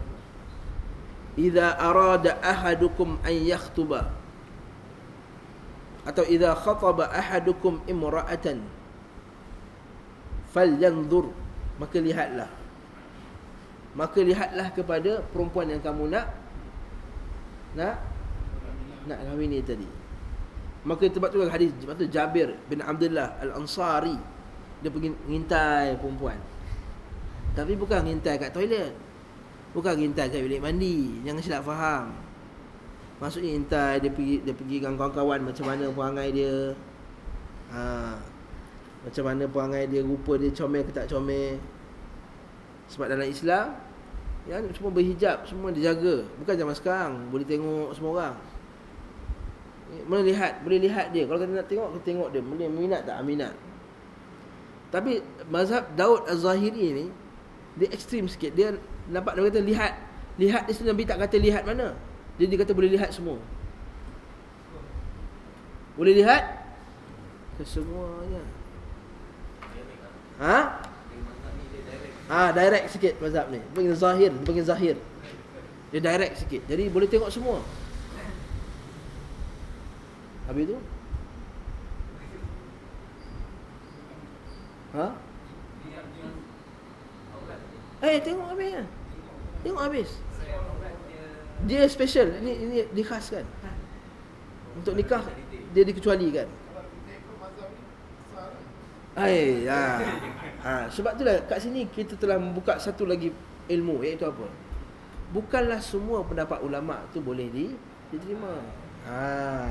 "Idza arada ahadukum an yakhtuba," atau "idza khataba ahadukum imra'atan falyanzur," maka lihatlah kepada perempuan yang kamu nak kahwini tadi. Maka sebab tu hadis, sebab tu Jabir bin Abdullah Al-Ansari, dia pergi ngintai perempuan. Tapi bukan ngintai kat toilet, bukan ngintai kat bilik mandi, jangan silap faham. Maksudnya ngintai, dia pergi dengan kawan-kawan macam mana perangai dia, macam mana perangai dia, rupa dia comel ke tak comel. Sebab dalam Islam yang semua berhijab, semua dijaga. Bukan zaman sekarang boleh tengok semua orang. Boleh lihat dia. Kalau kita nak tengok, kita tengok dia. Boleh minat tak? Minat. Tapi mazhab Daud Az-Zahiri ni, dia ekstrim sikit. Dia nampak, dia kata lihat di situ. Nabi tak kata lihat mana. Dia kata boleh lihat semua. Boleh lihat kesemuanya. Direct sikit mazhab ni. Dia panggil zahir. Dia direct sikit. Jadi boleh tengok semua. Habis tu? Tengok habis. Dia special. Ini dikhaskan. Untuk nikah dia dikecualikan. Sebab itulah kat sini kita telah membuka satu lagi ilmu, iaitu apa? Bukanlah semua pendapat ulama tu boleh diterima.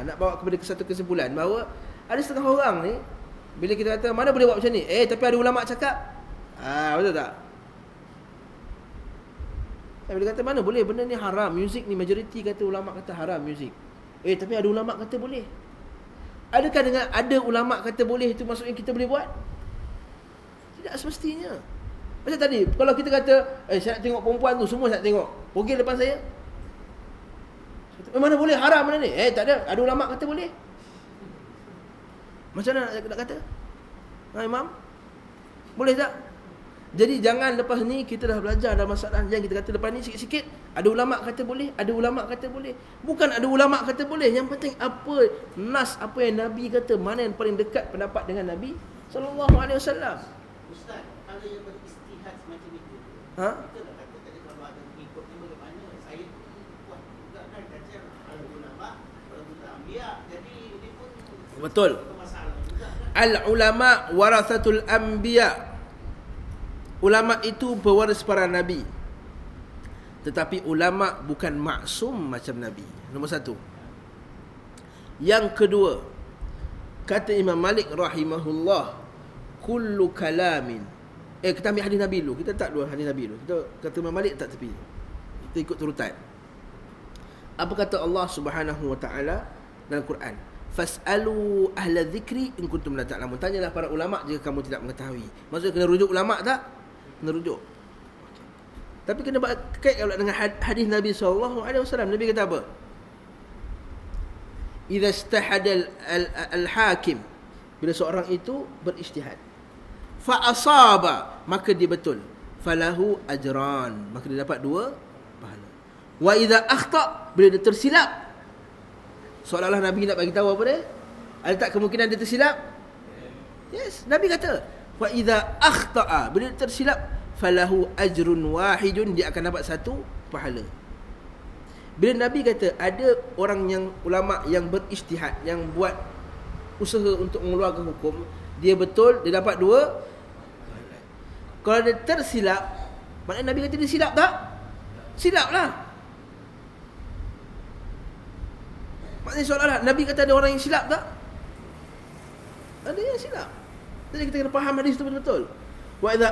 Nak bawa kepada satu kesimpulan bahawa ada setengah orang ni, bila kita kata mana boleh buat macam ni, tapi ada ulama cakap, betul tak? Bila kata mana boleh, benda ni haram, muzik ni majoriti kata ulama kata haram muzik. Tapi ada ulama kata boleh. Adakah dengan ada ulama kata boleh itu maksudnya kita boleh buat? Tidak semestinya. Macam tadi, kalau kita kata saya nak tengok perempuan tu, semua saya nak tengok, pergi depan saya, mana boleh, haram mana ni? Tak ada ulama kata boleh. Macam mana nak kata? Imam? Boleh tak? Jadi jangan lepas ni kita dah belajar dalam masalah yang kita kata depan ni sikit-sikit, ada ulama kata boleh, ada ulama kata boleh. Bukan ada ulama kata boleh, yang penting apa nas, apa yang Nabi kata, mana yang paling dekat pendapat dengan Nabi sallallahu alaihi wasallam. Ustaz, kalau yang beristihad semacam itu, kita nak kata tadi kalau ada mengikut ni bagaimana? Saya kuat juga kan kata kalau ulama, kalau kita ambil, jadi ini pun betul. Masalah juga kan. Al-ulama warathatul anbiya. Ulama itu pewaris para nabi. Tetapi ulama bukan maksum macam nabi. Nombor 1. Yang kedua, kata Imam Malik rahimahullah, kullu kalamin Kita ambil hadis Nabi dulu. Kita tak dua hadis Nabi dulu. Kita kata Imam Malik tak tepi. Kita ikut turutan. Apa kata Allah Subhanahu wa taala dalam Quran? Fas'alu ahla dzikri in kuntum la ta'lamun. Tanyalah para ulama jika kamu tidak mengetahui. Maksudnya kena rujuk ulama tak? Kena rujuk. Tapi kena kait dengan hadis Nabi sallallahu alaihi wasallam. Nabi kata apa? Idza istahada al-hakim, bila seorang itu berijtihad, fa asaba, maka dia betul, falahu ajran, maka dia dapat 2 pahala. Wa idza akhta, bila dia tersilap, seolah-olah Nabi nak bagi tahu apa dia? Ada tak kemungkinan dia tersilap? Yes, Nabi kata, wa idza akhta, bila dia tersilap, falahu ajrun wahidun, dia akan dapat 1 pahala. Bila Nabi kata ada orang yang ulama yang berijtihad, yang buat usaha untuk mengeluarkan hukum, dia betul, dia dapat 2 pahala. Kalau dia tersilap, maknanya Nabi kata dia silap tak? Silap lah. Maknanya soalan, Nabi kata ada orang yang silap tak? Ada yang silap. Jadi kita kena faham hadis itu betul-betul. Wa idza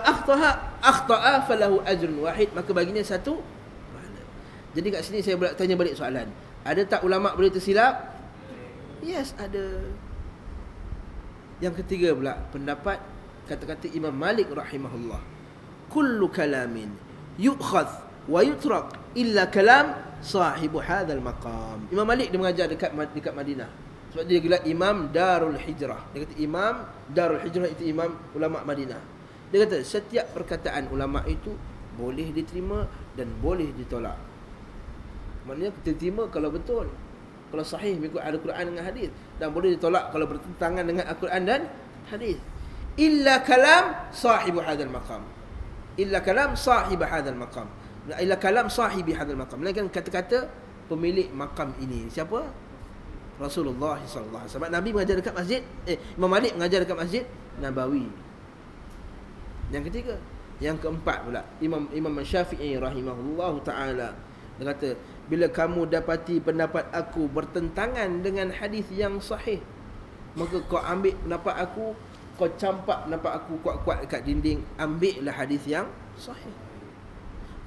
akhta'a falahu ajrun wahid, maka baginya 1 pahala. Jadi kat sini saya tanya balik soalan. Ada tak ulama boleh tersilap? Yes, ada. Yang ketiga pula, pendapat kata-kata Imam Malik rahimahullah. Kullu kalamin yu'khadh wa yutrak illa kalam sahibu hadzal maqam. Imam Malik dia mengajar dekat Madinah. Sebab dia gelar Imam Darul Hijrah. Dia kata Imam Darul Hijrah itu imam ulama Madinah. Dia kata setiap perkataan ulama itu boleh diterima dan boleh ditolak. Maknanya kita terima kalau betul, kalau sahih mengikut Al-Quran dengan hadis, dan boleh ditolak kalau bertentangan dengan Al-Quran dan hadis. Illa kalam sahibu hadzal maqam. Illa kalam sahib hadzal maqam. Illa kalam sahibi hadzal maqam. Melainkan kata-kata pemilik makam ini. Siapa? Rasulullah sallallahu alaihi wasallam. Nabi mengajar dekat masjid, Imam Malik mengajar dekat Masjid Nabawi. Yang ketiga, yang keempat pula, Imam Syafi'i rahimahullahu taala, dia kata, bila kamu dapati pendapat aku bertentangan dengan hadis yang sahih, maka kau ambil pendapat aku, kau campak pendapat aku kuat-kuat dekat dinding, ambillah hadis yang sahih.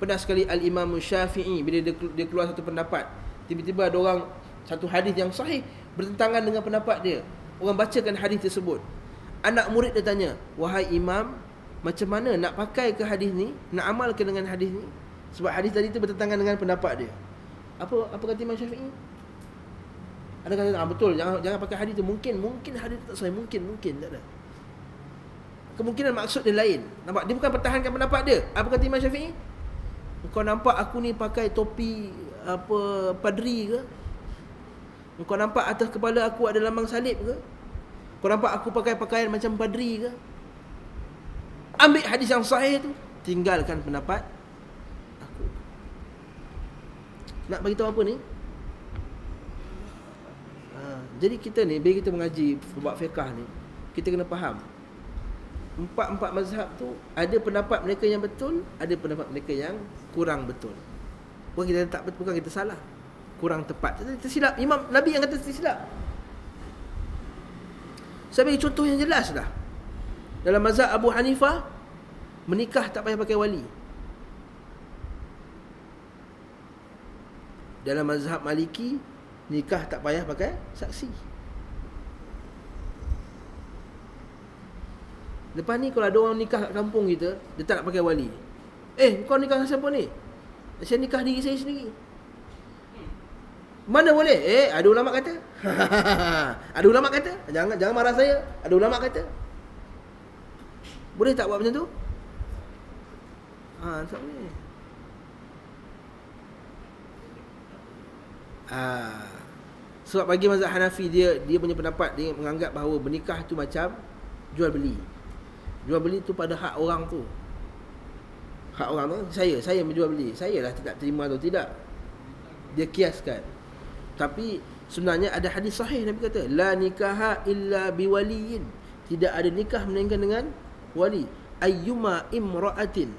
Pernah sekali Al-Imam Syafi'i, bila dia keluar satu pendapat, tiba-tiba ada orang satu hadis yang sahih bertentangan dengan pendapat dia. Orang bacakan hadis tersebut. Anak murid dia tanya, wahai imam, macam mana nak pakai ke hadis ni, nak amalkan dengan hadis ni? Sebab hadis tadi tu bertentangan dengan pendapat dia. Apa kata Imam Syafi'i? Ada kata betul, jangan pakai hadis tu. Mungkin hadis tak sahih, mungkin tak ada. Kemungkinan maksud dia lain. Nampak? Dia bukan pertahankan pendapat dia. Apa kata Imam Syafi'i? Kau nampak aku ni pakai topi padri ke? Kau nampak atas kepala aku ada lambang salib ke? Kau nampak aku pakai pakaian macam padri ke? Ambil hadis yang sahih tu, tinggalkan pendapat aku. Nak bagi tahu apa ni? Jadi kita ni, bila kita mengaji bab fiqh ni, kita kena faham empat mazhab tu ada pendapat mereka yang betul, ada pendapat mereka yang kurang betul. Bukan kita tak betul, bukan kita salah, kurang tepat, kita silap. Imam Nabi yang kata silap. Saya bagi contoh yang jelas dah. Dalam mazhab Abu Hanifah, menikah tak payah pakai wali. Dalam mazhab Maliki, nikah tak payah pakai saksi. Lepas ni kalau ada orang nikah kat kampung kita, dia tak nak pakai wali. Kau nikah dengan siapa ni? Saya nikah diri saya sendiri. Mana boleh? Ada ulama kata. Ada ulama kata. Jangan marah saya. Ada ulama kata. Boleh tak buat macam tu? Tak boleh. Sebab bagi mazhab Hanafi, dia punya pendapat, dia menganggap bahawa bernikah tu macam jual beli. Jual beli tu pada hak orang tu. Hak orang tu, saya menjual beli. Saya lah tidak terima atau tidak. Dia kiaskan. Tapi sebenarnya ada hadis sahih, Nabi kata, la nikaha illa biwaliyin. Tidak ada nikah melainkan dengan wali. Ayyuma imra'atin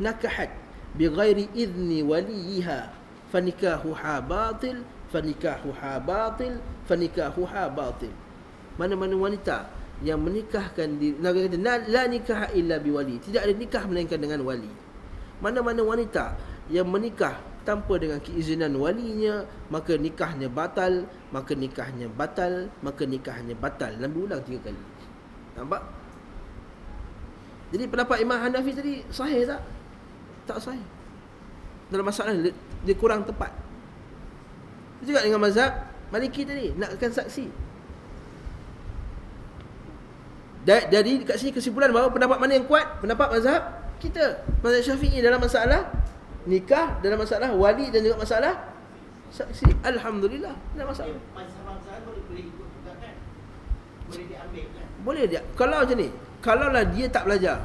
nakahat bighairi idni waliha fanikahuha batil, fanikahuha batil, fanikahuha batil. Mana-mana wanita yang menikahkan diri, Nabi kata la nikah illa biwali, tidak ada nikah melainkan dengan wali. Mana-mana wanita yang menikah tanpa dengan keizinan walinya, maka nikahnya batal, maka nikahnya batal, maka nikahnya batal. Nabi ulang 3 kali. Nampak? Jadi pendapat Imam Hanafi tadi sahih tak? Tak sahih. Dalam masalah ni dia kurang tepat. Juga dengan mazhab Maliki tadi, nakkan saksi. Jadi kat sini kesimpulan bahawa pendapat mana yang kuat? Pendapat mazhab kita, mazhab Syafi'i, dalam masalah nikah, dalam masalah wali dan juga masalah saksi. Alhamdulillah, tidak masalah. Mazhab boleh ikut juga kan? Boleh diambil kan? Boleh dia. Kalau macam ni, kalaulah dia tak belajar,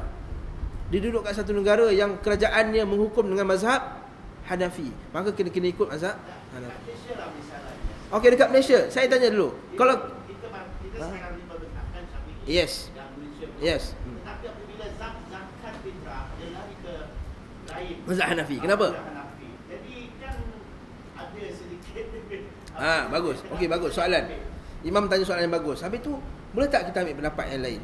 dia duduk kat satu negara yang kerajaannya menghukum dengan mazhab Hanafi, maka kena ikut mazhab Hanafi. Malaysia lah misalnya. Okey, dekat Malaysia, saya tanya dulu. Kalau kita sekarang ni berbentakkan Syafi'i. Yes. Dan Malaysia. Yes. Tetapi apabila zakat fitrah dia lari ke lain. mazhab Hanafi. Kenapa? Hanafi. Jadi kan ada sedikit. Bagus. Okey, bagus soalan. Imam tanya soalan yang bagus. Habis tu, boleh tak kita ambil pendapat yang lain?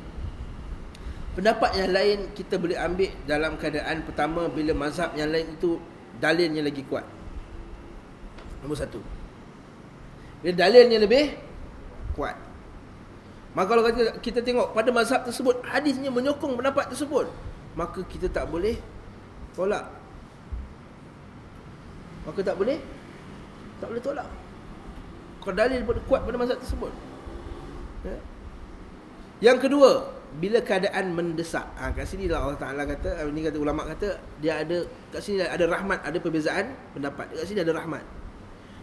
Pendapat yang lain kita boleh ambil dalam keadaan pertama, bila mazhab yang lain itu dalilnya lagi kuat. Nombor 1, bila dalilnya lebih kuat. Maka kalau kita tengok pada mazhab tersebut, hadisnya menyokong pendapat tersebut, maka kita tak boleh tolak. Maka tak boleh tolak. Kalau dalil kuat pada mazhab tersebut. Yang kedua, bila keadaan mendesak. Kat sini lah Allah Ta'ala kata, ini kata ulama kata, dia ada, kat sini ada rahmat, ada perbezaan pendapat. Kat sini ada rahmat.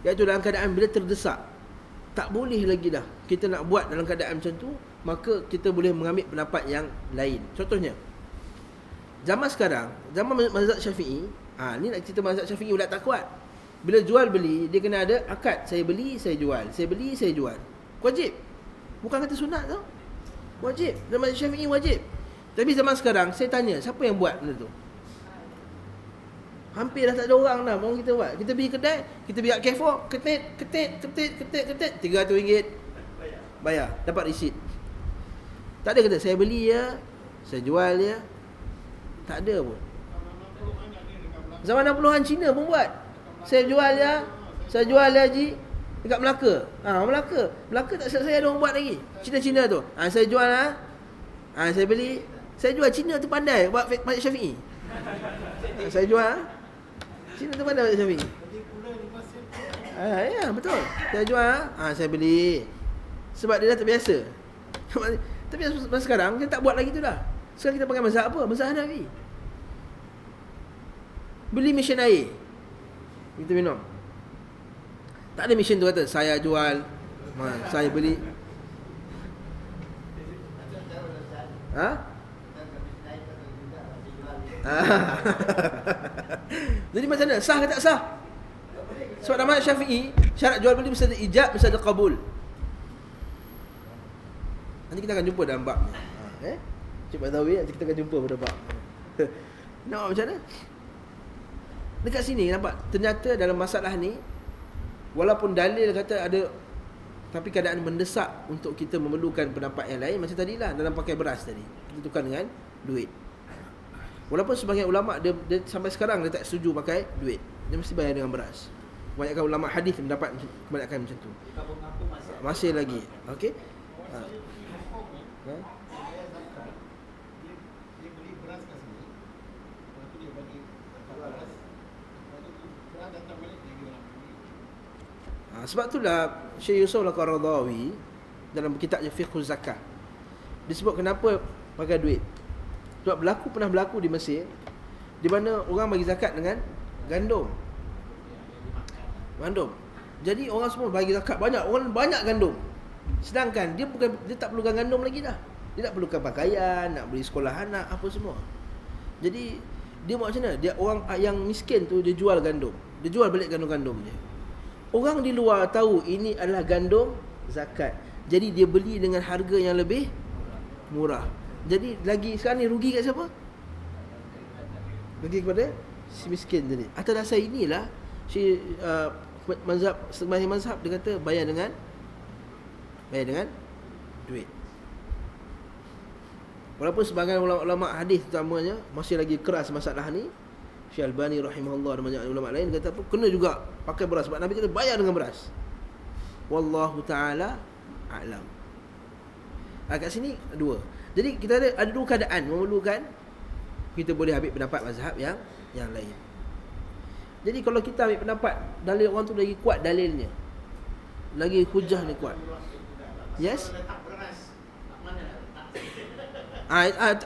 Iaitu dalam keadaan bila terdesak, tak boleh lagi dah kita nak buat dalam keadaan macam tu, maka kita boleh mengambil pendapat yang lain. Contohnya, zaman sekarang, zaman mazhab Syafi'i, ni nak cerita mazhab Syafi'i pula tak kuat. Bila jual beli, dia kena ada akad. Saya beli, saya jual. Saya beli, saya jual. Wajib. Bukan kata sunat tau. Wajib. Dalam mazhab Syafi'i wajib. Tapi zaman sekarang, saya tanya, siapa yang buat benda tu? Hampir dah tak ada orang dah. Orang kita buat. Kita pergi kedai, kita pergi kat Carrefour, ketit, RM300. Bayar. Dapat resit. Tak ada kata, saya beli ya, saya jual ya. Tak ada pun. Zaman 60-an Cina pun buat. Saya jual ya, saya jual ya Haji. Dekat Melaka. Melaka tak selesai ada orang buat lagi. Cina-Cina tu. Saya jual saya beli, saya jual. Cina tu pandai buat mazhab Syafi'i. Saya jual. Cina tu pandai mazhab Syafi'i. Ya, betul. Saya jual, saya beli. Sebab dia dah terbiasa. Tapi sekarang kita tak buat lagi tu dah. Sekarang kita pakai mazhab apa? Mazhab Hanafi. Beli mesin air, kita minum. Tak ada mesin tu kata saya jual, saya beli. Jadi macam mana? Sah ke tak sah? Sebab dalam mazhab Syafi'i, syarat jual beli mesti ada ijab, mesti ada qabul. Nanti kita akan jumpa dalam bab ni. Cik Badawi, nanti kita akan jumpa pada bab. Nampak macam mana? Dekat sini nampak, ternyata dalam masalah ni, walaupun dalil kata ada, tapi keadaan mendesak untuk kita memerlukan pendapat yang lain. Macam tadilah dalam pakai beras tadi, kita tukar dengan duit. Walaupun sebahagian ulama' dia sampai sekarang dia tak setuju pakai duit, dia mesti bayar dengan beras. Kebanyakan ulama' hadis mendapat kebanyakan macam tu. Masih lagi. Okey. Sebab itulah Syekh Yusuf Al-Qaradawi dalam kitabnya Fiqhuz Zakat, disebut kenapa pakai duit. Sebab pernah berlaku di Mesir, di mana orang bagi zakat dengan gandum. Jadi orang semua bagi zakat banyak, orang banyak gandum. Sedangkan dia tak perlukan gandum lagi dah. Dia tak perlukan pakaian, nak beli sekolah anak, apa semua. Jadi dia buat macam mana? Dia orang yang miskin tu dia jual gandum. Dia jual balik gandum-gandum je. Orang di luar tahu ini adalah gandum zakat. Jadi dia beli dengan harga yang lebih murah. Jadi lagi sekarang ni rugi kat siapa? Rugi kepada si miskin tadi. Atas dasar inilah si mazhab dia kata bayar dengan duit. Walaupun sebahagian ulama hadis terutamanya masih lagi keras masalah ni. Syekh Albani rahimahullah dan banyak ulama lain kata apa, kena juga pakai beras sebab Nabi kata bayar dengan beras. Wallahu taala a'lam. Kat sini dua. Jadi kita ada dua keadaan memerlukan kita boleh ambil pendapat mazhab yang lain. Jadi kalau kita ambil pendapat dalil orang tu lagi kuat dalilnya, lagi hujah ni kuat. Yes?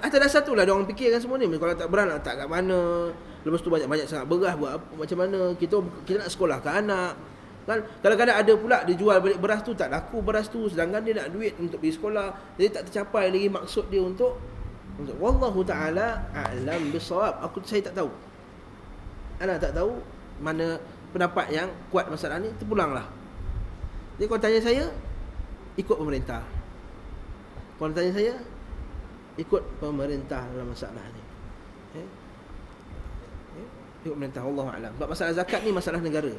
Atas dasar tu lah dia orang fikirkan semua ni. Kalau tak beras nak tak kat mana, lepas tu banyak-banyak sangat beras buat apa, macam mana kita nak sekolahkan anak kan. Kadang-kadang ada pula dia jual balik beras tu, tak laku beras tu, sedangkan dia nak duit untuk pergi sekolah, jadi tak tercapai lagi maksud dia untuk wallahu taala a'lam bisawab. Saya tak tahu, ana tak tahu mana pendapat yang kuat masalah ni, terpulanglah. Jadi kalau tanya saya, ikut pemerintah. Kalau tanya saya, ikut pemerintah dalam masalah ni. Ikut pemerintah, Allah a'lam. Sebab masalah zakat ni masalah negara.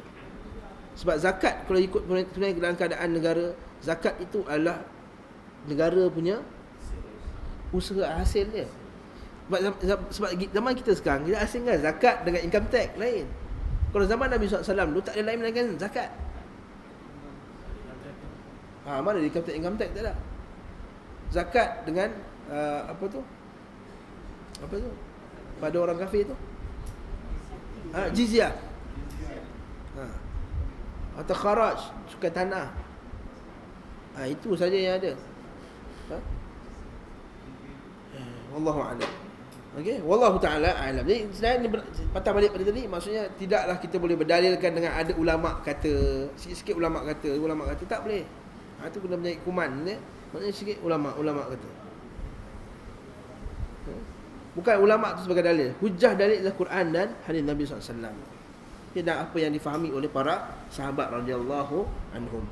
Sebab zakat kalau ikut pemerintah dalam keadaan negara, zakat itu adalah negara punya usaha hasil dia. Sebab zaman kita sekarang kita asingkan zakat dengan income tax lain. Kalau zaman Nabi SAW dulu tak ada lain melainkan zakat. Mana ada income tax tak ada. Zakat dengan apa tu pada orang kafir tu jizyah atau kharaj, cukai tanah. Itu saja yang ada. Wallahu a'lam. Okey, wallahu taala a'lam. Jadi saya ni patah balik pada tadi, maksudnya tidaklah kita boleh berdalilkan dengan ada ulama kata, sikit-sikit ulama kata tak boleh. Itu kena menyai kuman ya. Maksudnya sikit ulama kata. Bukan ulama tu sebagai dalil. Hujah dalil adalah Quran dan hadis Nabi SAW. Dan apa yang difahami oleh para sahabat radhiyallahu anhum.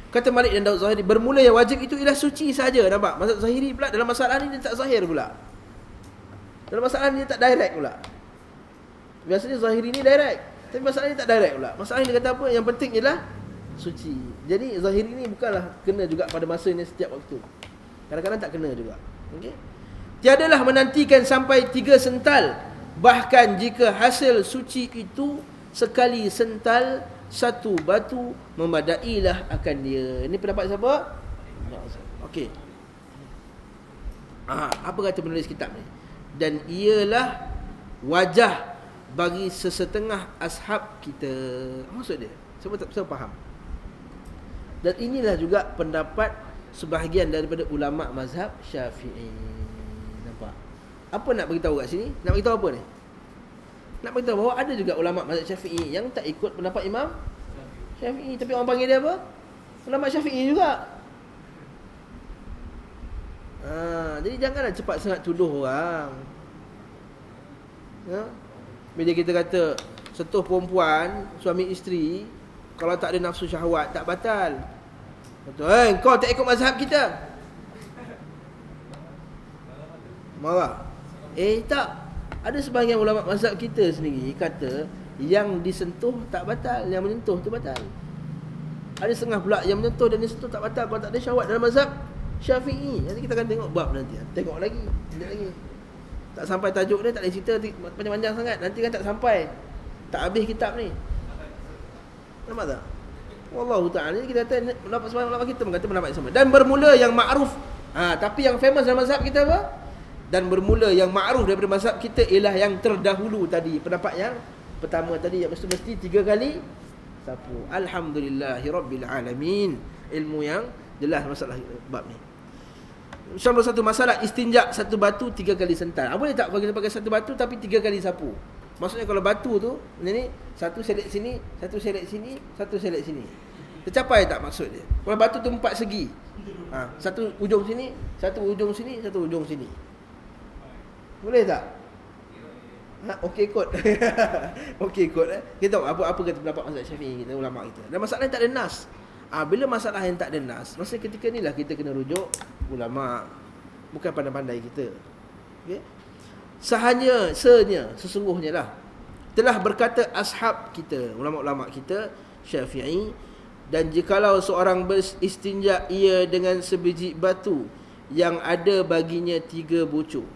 Kata Malik dan Daud Zahiri, bermula yang wajib itu ialah suci saja. Nampak? Mazhab Zahiri pula dalam masalah ni dia tak zahir pula. Dalam masalah ni dia tak direct pula. Biasanya Zahiri ni direct, tapi masalah ni tak direct pula. Masalah ni dia kata apa? Yang penting ialah suci. Jadi Zahiri ni bukanlah kena juga pada masanya setiap waktu. Kadang-kadang tak kena juga. Okey. Tiadalah menantikan sampai 3 sental. Bahkan jika hasil suci itu sekali sental, satu batu memadailah akan dia. Ini pendapat siapa? Okey. Apa kata penulis kitab ni? Dan ialah wajah bagi sesetengah ashab kita. Maksud dia? Siapa faham? Dan inilah juga pendapat sebahagian daripada ulama mazhab Syafi'i. Nampak? Apa nak beritahu kat sini? Nak beritahu apa ni? Nak beritahu bahawa ada juga ulama mazhab Syafi'i yang tak ikut pendapat Imam Syafi'i, tapi orang panggil dia apa? Ulama Syafi'i juga. Jadi janganlah cepat sangat tuduh orang. Bila kita kata sentuh perempuan, suami isteri, kalau tak ada nafsu syahwat tak batal. Betul, kau tak ikut mazhab kita. Marah. Tak. Ada sebahagian ulama mazhab kita sendiri kata yang disentuh tak batal, yang menyentuh tu batal. Ada setengah pula yang menyentuh dan disentuh tak batal kalau tak ada syahwat dalam mazhab Syafi'i. Nanti kita akan tengok bab nanti. Tengok lagi. Tak sampai tajuk dia, tak boleh cerita panjang-panjang sangat. Nanti kan tak sampai. Tak habis kitab ni. Nampak tak? Wallahu ta'ala. Ni kita kata ulama kita mengata pendapat sama. Dan bermula yang ma'ruf. Tapi yang famous dalam mazhab kita apa? Dan bermula yang ma'ruf daripada mazhab kita ialah yang terdahulu tadi. Pendapat yang pertama tadi yang mesti 3 kali sapu. Alhamdulillahirabbil alamin. Ilmu yang jelas masalah bab ni. Nombor 1 masalah istinja, satu batu 3 kali sental. Boleh tak bagi kita pakai satu batu tapi 3 kali sapu? Maksudnya kalau batu tu ni satu selet sini, satu selet sini, satu selet sini. Tercapai tak maksud dia? Kalau batu tu 4 segi. Satu ujung sini, satu ujung sini, satu ujung sini. Boleh tak? Okey kot. Okey kot. Kita tahu apa kata pendapat mazhab Syafi'i kita, ulama kita. Dan masalah yang tak ada nas. Bila masalah yang tak ada nas, masa ketika inilah kita kena rujuk ulama, bukan pandai-pandai kita. Okey. Sesungguhnya lah telah berkata ashab kita, ulama-ulama kita Syafi'i, dan jikalau seorang beristinja ia dengan sebiji batu, yang ada baginya 3 bucu.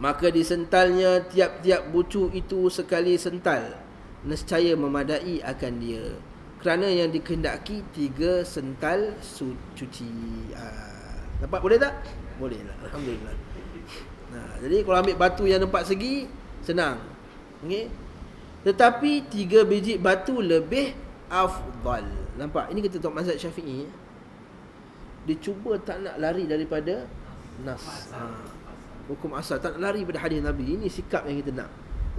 Maka disentalnya tiap-tiap bucu itu sekali sental, nescaya memadai akan dia. Kerana yang dikehendaki 3 sental cuci. Nampak boleh tak? Boleh lah, alhamdulillah. Jadi kalau ambil batu yang 4 segi, senang. Okay? Tetapi 3 biji batu lebih afdal. Nampak? Ini kita tengok mazhab Syafi'i. Dia cuba tak nak lari daripada nas. Hukum asal, tak nak lari daripada hadis Nabi. Ini sikap yang kita nak.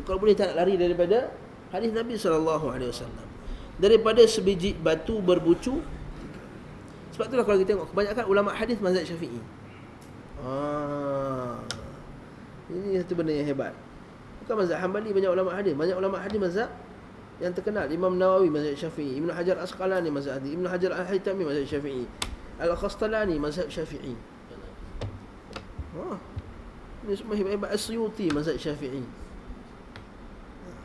Kalau boleh tak nak lari daripada hadis Nabi SAW. Daripada sebiji batu berbucu 3. Sebab itulah kalau kita tengok kebanyakan ulama hadis mazhab Syafi'i. Ini satu benda yang hebat. Bukan mazhab Hanbali banyak ulama hadis. Banyak ulama hadis mazhab yang terkenal. Imam Nawawi mazhab Syafi'i, Ibn Hajar Asqalani mazhab hadis, Ibn Hajar Al-Haytami mazhab Syafi'i, Al-Khastalani mazhab Syafi'i. Ini semua hebat-hebat. As-Suyuti mazhab Syafi'i.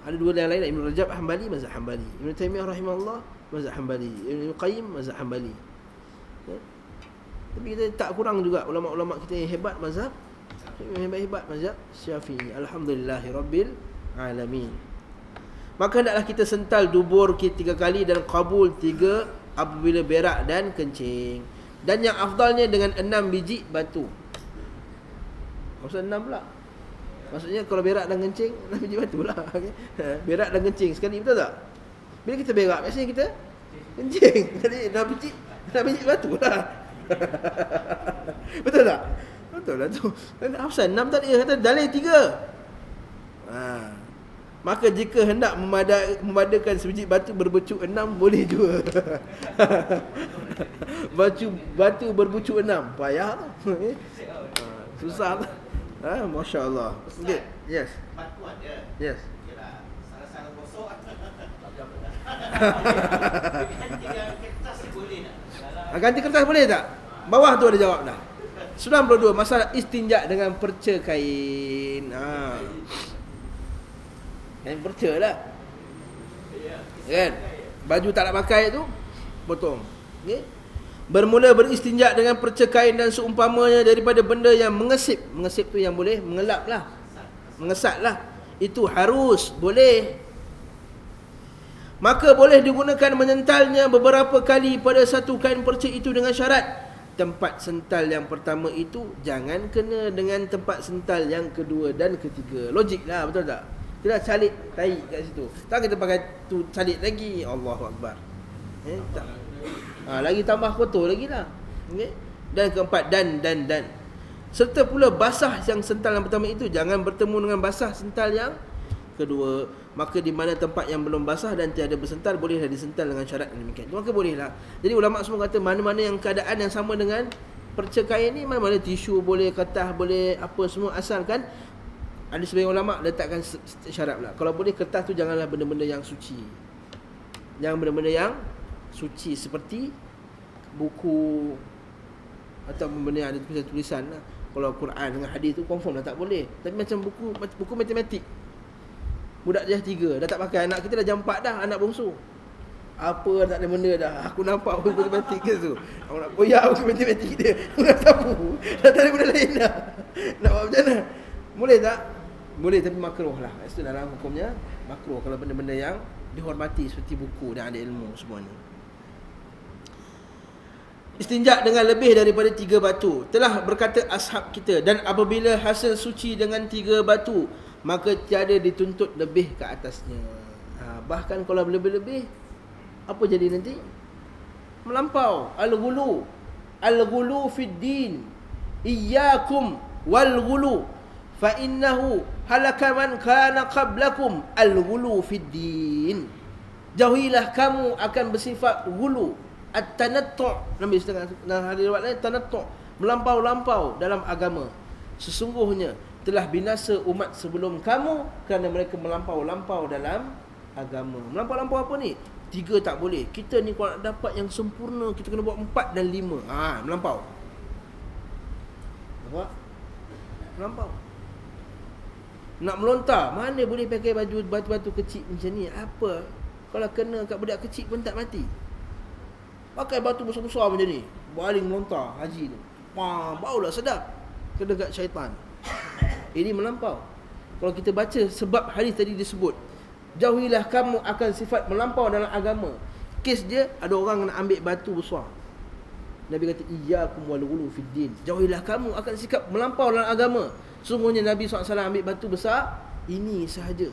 Ada 2 yang lain, Ibn Rajab Hanbali mazhab Hanbali, Ibn Taimiyah rahimahullah mazhab Hanbali, Ibn Qayyim mazhab Hanbali. Tapi kita tak kurang juga ulama-ulama kita yang hebat mazhab, hebat-hebat mazhab Syafi'i. Alhamdulillahirabbil alamin. Maka hendaklah kita sental dubur kita 3 kali dan qabul 3 apabila berak dan kencing. Dan yang afdalnya dengan 6 biji batu. Maksud 6 pula. Maksudnya kalau berak dan kencing 6 biji batu lah. Okay? Berak dan kencing sekali, betul tak? Bila kita berak biasanya kita kencing. Jadi 6 biji batu lah. Betul tak? Betul lah tu. Hafsan 6 tadi kata dalil 3. Maka jika hendak memadakan sebiji batu berbucu 6, boleh juga. Batu berbucu 6, payah lah. Susah lah. Masya Allah. Okay. Yes. Batu ada. Yes. Yalah, salah-salah gosok. Ganti kertas boleh tak? Ganti kertas boleh tak? Bawah tu ada jawab dah. 92, masalah istinja dengan perca kain. Kain perca lah. Kan? Baju tak nak pakai tu potong. Okay? Bermula beristinja dengan perca kain dan seumpamanya daripada benda yang mengesip. Mengesip tu yang boleh mengelap lah, mengesat lah. Itu harus boleh. Maka boleh digunakan menyentalnya beberapa kali pada satu kain perca itu dengan syarat tempat sental yang pertama itu jangan kena dengan tempat sental yang kedua dan ketiga. Logik lah, betul tak? Kita calit tahi kat situ. Tak kita pakai tu calit lagi. Allahu Akbar. Tak. Lagi tambah kotor lagi lah. Okay? Dan keempat, dan serta pula basah yang sental yang pertama itu jangan bertemu dengan basah sental yang kedua. Maka di mana tempat yang belum basah dan tiada bersental, bolehlah disental dengan syarat yang demikian. Maka bolehlah. Jadi ulama semua kata mana-mana yang keadaan yang sama dengan perca kain ni, mana-mana tisu boleh, kertas boleh, apa semua, asalkan ada sebagian ulama letakkan syarat pula. Kalau boleh kertas tu janganlah benda-benda yang suci. Jangan benda-benda yang suci seperti buku atau benda yang ada tulisan lah. Kalau Quran dengan hadis tu confirm dah tak boleh. Tapi macam buku matematik, budak dia 3 dah tak pakai, anak kita dah jam 4 dah, anak bongsu. Apa tak ada benda dah. Aku nampak buku matematik ke tu. Aku nak koyak buku matematik dia. Aku nak sapu. Dah tak ada benda lain dah. Nak buat macam mana? Boleh tak? Boleh, tapi makruh lah. Itu dalam hukumnya makruh kalau benda-benda yang dihormati seperti buku dan ada ilmu semua ni. Istinja dengan lebih daripada 3 batu. Telah berkata ashab kita, dan apabila hasil suci dengan 3 batu, maka tiada dituntut lebih ke atasnya. Bahkan kalau lebih-lebih, apa jadi nanti? Melampau. Al-ghulu fid din. Iyyakum wal-ghulu fa innahu halaka man kana qablakum al-ghulu fid din. Jauhilah kamu akan bersifat ghulu, at-tanattu'. Nabi setengah hadis riwayat lain tanattu', melampau-lampau dalam agama. Sesungguhnya telah binasa umat sebelum kamu kerana mereka melampau-lampau dalam agama. Melampau-lampau apa ni? 3 tak boleh. Kita ni kalau nak dapat yang sempurna, kita kena buat 4 dan 5. Melampau. Nampak? Melampau. Nak melontar, mana boleh pakai baju batu-batu kecil macam ni? Apa? Kalau kena kat budak kecil pun tak mati. Pakai batu besar-besar macam ni, baling melontar haji tu. baulah sedap. Kena dekat syaitan. Ini melampau. Kalau kita baca sebab hadis tadi disebut, jauhilah kamu akan sifat melampau dalam agama. Kes dia ada orang nak ambil batu besar. Nabi kata iyyakum wal ghulu fid din. Jauhilah kamu akan sikap melampau dalam agama. Sungguhnya Nabi SAW ambil batu besar ini sahaja.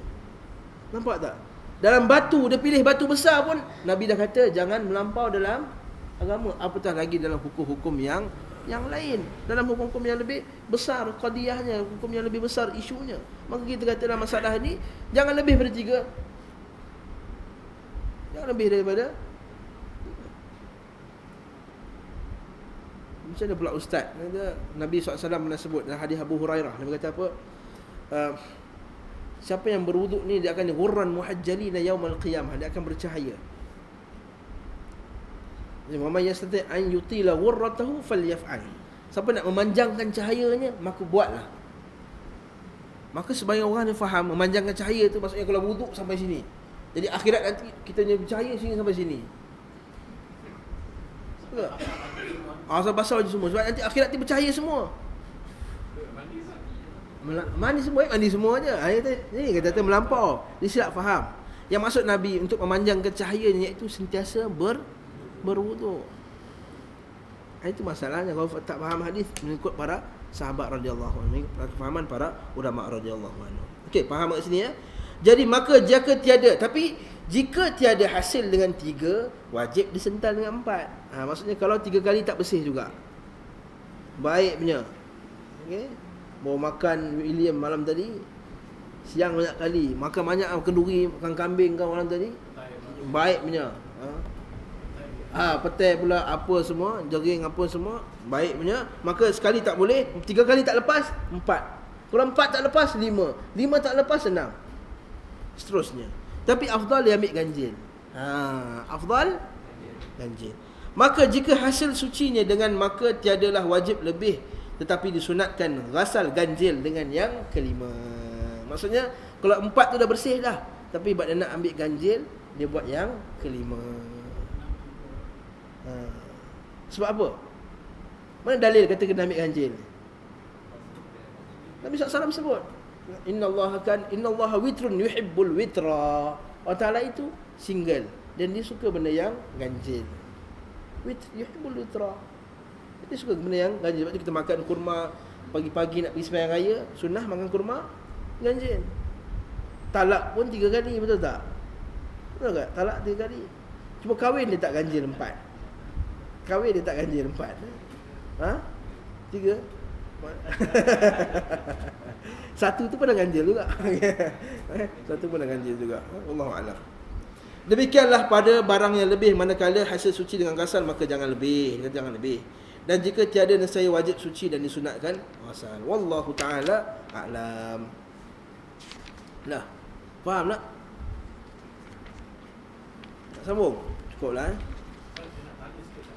Nampak tak? Dalam batu dia pilih batu besar pun Nabi dah kata jangan melampau dalam agama. Apatah lagi dalam hukum-hukum yang lain, dalam hukum-hukum yang lebih besar qadiyahnya, hukum yang lebih besar isunya. Maka kita kata dalam masalah ni jangan lebih daripada 3. Jangan lebih daripada. Macam mana pula ustaz? Nabi SAW pernah sebut dalam hadis Abu Hurairah, Nabi kata apa? Siapa yang berwuduk ni dia akan ghurran muhajjalina yaumal qiyamah, dia akan bercahaya. Mama yastati an yutila ghurratahu falyaf'al. Siapa nak memanjangkan cahayanya maka buatlah. Maka sebahagian orang dia faham memanjangkan cahaya tu maksudnya kalau wuduk sampai sini. Jadi akhirat nanti kita punya bercahaya sini sampai sini. Betul? Asal basah baju semua sebab nanti akhirat nanti bercahaya semua. Mandi semua aje. Ni kata melampau. Dia silap faham. Yang maksud Nabi untuk memanjangkan cahayanya iaitu sentiasa berwuduk. Itu masalahnya kalau tak faham hadis mengikut para sahabat radhiyallahu anhu, kefahaman para ulama radhiyallahu anhu. Okey, faham kat sini ya. Jadi maka jika tiada hasil dengan 3, wajib disental dengan 4. Maksudnya kalau 3 kali tak bersih juga. Baik punya. Okey. Bawa makan William malam tadi, siang banyak kali, makan banyak kenduri, makan kambing kan malam tadi. Baik punya. Petai pula apa semua, jaring apa semua, baik punya. Maka sekali tak boleh, 3 kali tak lepas, 4. Kalau 4 tak lepas, 5. 5 tak lepas, 6. Seterusnya. Tapi afdal dia ambil ganjil. Afdal ganjil. Maka jika hasil sucinya dengan maka tiadalah wajib lebih, tetapi disunatkan ghasal ganjil dengan yang kelima. Maksudnya kalau 4 tu dah bersih dah, tapi buat dia nak ambil ganjil, dia buat yang kelima. Sebab apa? Mana dalil kata kena ambil ganjil? Nabi SAW sebut Innallaha witrun yuhibbul witra. Allah Ta'ala itu single dan dia suka benda yang ganjil. Yuhibbul witra. Dia suka benda yang ganjil. Sebab tu kita makan kurma pagi-pagi nak pergi sembahyang raya, sunnah makan kurma ganjil. Talak pun 3 kali, betul tak? Betul tak? Talak 3 kali. Cuma kahwin dia tak ganjil 4. Kahwin dia tak ganjil 4. 3. Satu tu pun dah ganjil juga. Satu pun dah ganjil juga. Wallahu a'lam. Demikianlah pada barang yang lebih, manakala hasil suci dengan ghasal maka jangan lebih. Jangan lebih. Dan jika tiada nescaya wajib suci dan disunatkan ghasal. Wallahu ta'ala a'lam. Nah, faham tak? Nak sambung? Cukuplah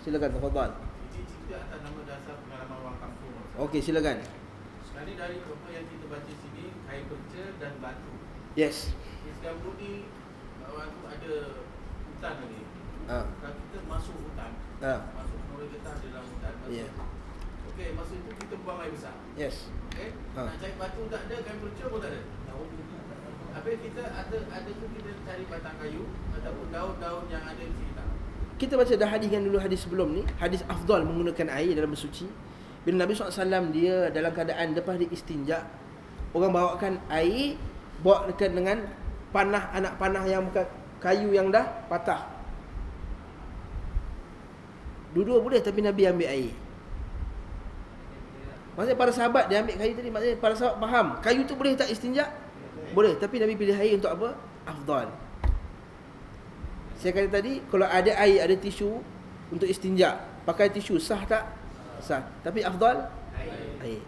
Silakan, tafadhal. Ini cerita atas nama dasar pengalaman orang kampung. Okey, silakan. Sekali dari apa yang kita baca sini, kain perca dan batu. Yes. Sekarang ni orang tu ada hutan lagi. Kalau kita masuk hutan, masuk Nuri Getah dalam hutan. Ya. Okey, masa itu kita buang air besar. Yes. Okey. Nak cari batu tak ada, kain perca pun tak ada. Habis kita ada tu kita cari batang kayu ataupun daun-daun yang ada di sekitar. Kita baca dah hadis yang dulu, hadis sebelum ni, hadis afdal menggunakan air dalam bersuci. Bila Nabi SAW dia dalam keadaan lepas dia istinja, orang bawakan air, bawa dekat dengan panah, anak panah yang bukan kayu yang dah patah. Dua-dua boleh, tapi Nabi ambil air. Maksudnya para sahabat dia ambil kayu tadi, maksudnya para sahabat faham kayu tu boleh tak istinja? Boleh, tapi Nabi pilih air untuk apa? Afdal. Saya kata tadi, kalau ada air, ada tisu untuk istinja, pakai tisu, sah tak? Sah. Tapi afdal air.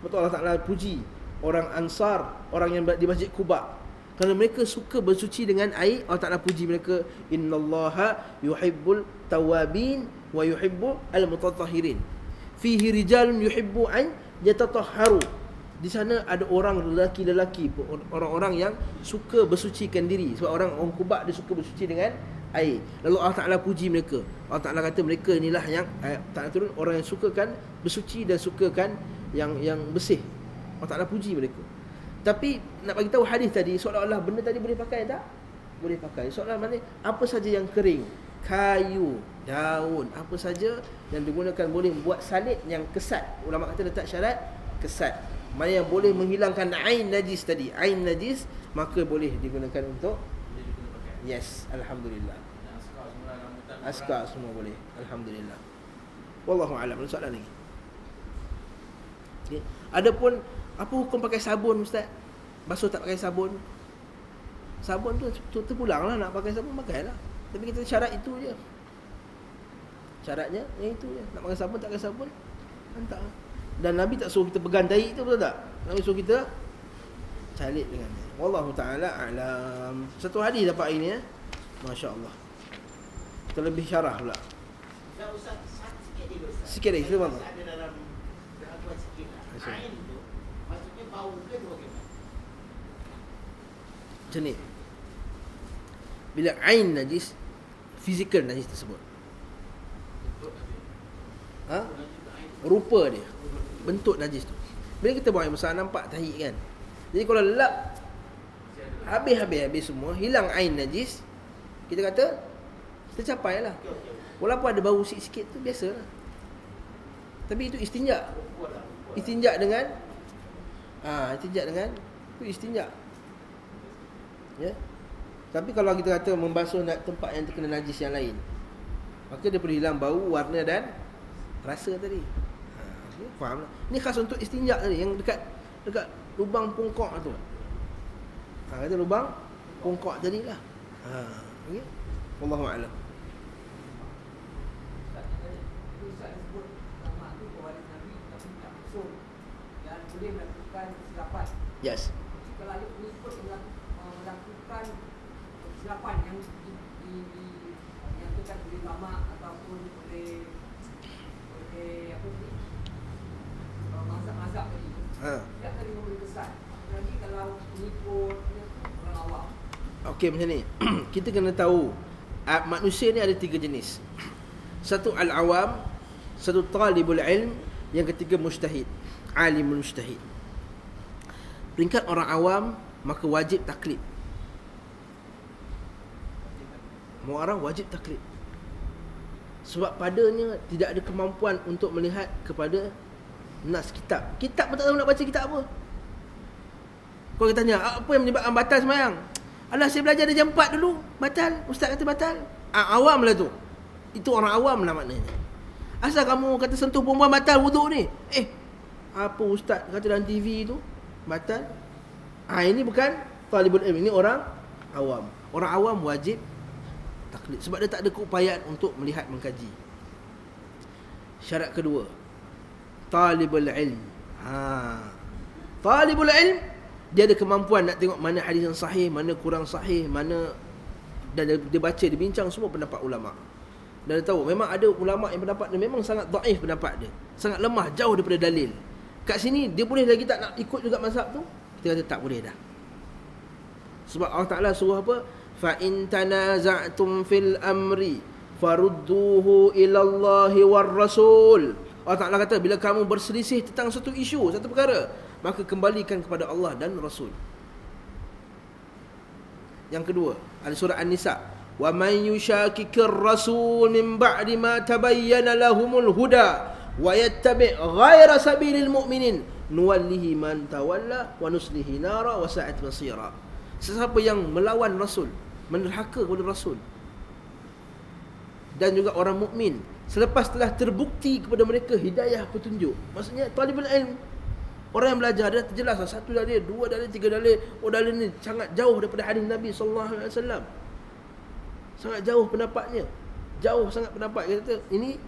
Betul, Allah Ta'ala puji orang Ansar, orang yang di Masjid Quba, kerana mereka suka bersuci dengan air. Allah Ta'ala puji mereka, innallaha yuhibbul tawabin wa yuhibbu al-mutatahhirin. Fihi rijalun yuhibbu an yatatahharu. Di sana ada orang lelaki-lelaki, orang-orang yang suka bersucikan diri. Sebab orang Quba dia suka bersuci dengan air. Lalu Allah Ta'ala puji mereka. Allah Ta'ala kata mereka inilah yang Ta'ala turun orang yang sukakan bersuci dan sukakan yang bersih. Allah Ta'ala puji mereka. Tapi nak bagi tahu hadis tadi, seolah-olah benda tadi boleh pakai tak? Boleh pakai. Soalan mana? Apa saja yang kering, kayu, daun, apa saja yang digunakan boleh buat salib yang kesat. Ulama kata letak syarat kesat. Mana yang boleh menghilangkan ain najis tadi, ain najis, maka boleh digunakan untuk yes, alhamdulillah. Askar semua boleh. Alhamdulillah. Wallahu a'lam. Ada soalan lagi? Okay. Adapun apa hukum pakai sabun, Ustaz? Basuh tak pakai sabun? Sabun tu terpulang lah, nak pakai sabun pakailah. Tapi kita syarat itu je. Syaratnya yang itu je. Nak pakai sabun tak pakai sabun, hantar. Dan Nabi tak suruh kita pegang tahi tu, betul tak? Nabi suruh kita calik dengan dia. Wallahu ta'ala a'lam. Satu hadis dapat hari ni Masya-Allah. Kita lebih syarah pula. Ustaz, sikit dulu Ustaz. Sikit lagi, sila bang. Ada dalam keraguan sikit lah. Ain tu maksudnya bau ke tu bagaimana? Macam ni. Bila ain najis, fizikal najis tersebut, rupa dia, bentuk najis tu. Bila kita buang air besar, nampak tahi kan. Jadi kalau lap habis semua, hilang ain najis, kita kata tercapai lah. Walaupun ada bau sikit-sikit tu biasalah. Tapi itu istinja. Istinja dengan itu istinja. Ya. Tapi kalau kita kata membasuh tempat yang terkena najis yang lain, maka dia perlu hilang bau, warna dan rasa tadi. Faham tak? Ni khas untuk istinja tadi, yang dekat lubang pungkok tu. Kata lubang pungkok tadilah. Okey. Wallahu a'lam. Boleh melakukan kesilapan. Yes. Kalau ada pengikut melakukan kesilapan yang dinyatakan oleh ulama ataupun oleh apa ni, mazhab-mazhab tadi, tidak tadi memberi kesan. Apalagi kalau pengikut orang awam. Okey, macam ni. Kita kena tahu manusia ni ada 3 jenis. Satu al-awam, satu talibul ilm, yang ketiga mujtahid, alimul mujtahid. Peringkat orang awam, maka wajib taklid. Semua orang wajib taklid. Sebab padanya tidak ada kemampuan untuk melihat kepada nas kitab. Kitab pun tak tahu nak baca kitab apa. Kau tanya, apa yang menyebabkan batal sembahyang? Alah, saya belajar dari jam 4 dulu, batal. Ustaz kata batal. Awam lah tu. Itu orang awam lah maknanya. Asal kamu kata sentuh perempuan batal wuduk ni? Apa ustaz kata dalam TV tu batal? Ini bukan talibul ilm, ini orang awam. Orang awam wajib taklid sebab dia tak ada keupayaan untuk melihat mengkaji. Syarat kedua, talibul ilm. Talibul ilm, dia ada kemampuan nak tengok mana hadis yang sahih, mana kurang sahih, mana, dan dia baca, dia bincang semua pendapat ulama. Dan dia tahu memang ada ulama yang pendapat dia memang sangat dhaif, pendapat dia sangat lemah, jauh daripada dalil. Kat sini dia boleh lagi tak nak ikut juga mazhab tu? Kita kata tak boleh dah. Sebab Allah Ta'ala suruh apa? Fa in tanaza'tum fil amri farudduhu ila Allahi war Rasul. Allah Ta'ala kata bila kamu berselisih tentang satu isu, satu perkara, maka kembalikan kepada Allah dan Rasul. Yang kedua, ada surah An-Nisa, wa man yushakikir rasul min ba'di ma tabayyana lahumul huda wa yattabi' ghaira sabilil mu'minin nuwallihi man tawalla wa nuslihi nara wa sa'at masira. Sesiapa yang melawan rasul, menderhaka kepada rasul, dan juga orang mukmin selepas telah terbukti kepada mereka hidayah petunjuk. Maksudnya talibul ilm, orang yang belajar, dia terjelas satu dalil, dua dalil, tiga dalil. Dalil ni sangat jauh daripada hadis Nabi SAW. Sangat jauh pendapatnya, jauh sangat pendapat. Kita kata ini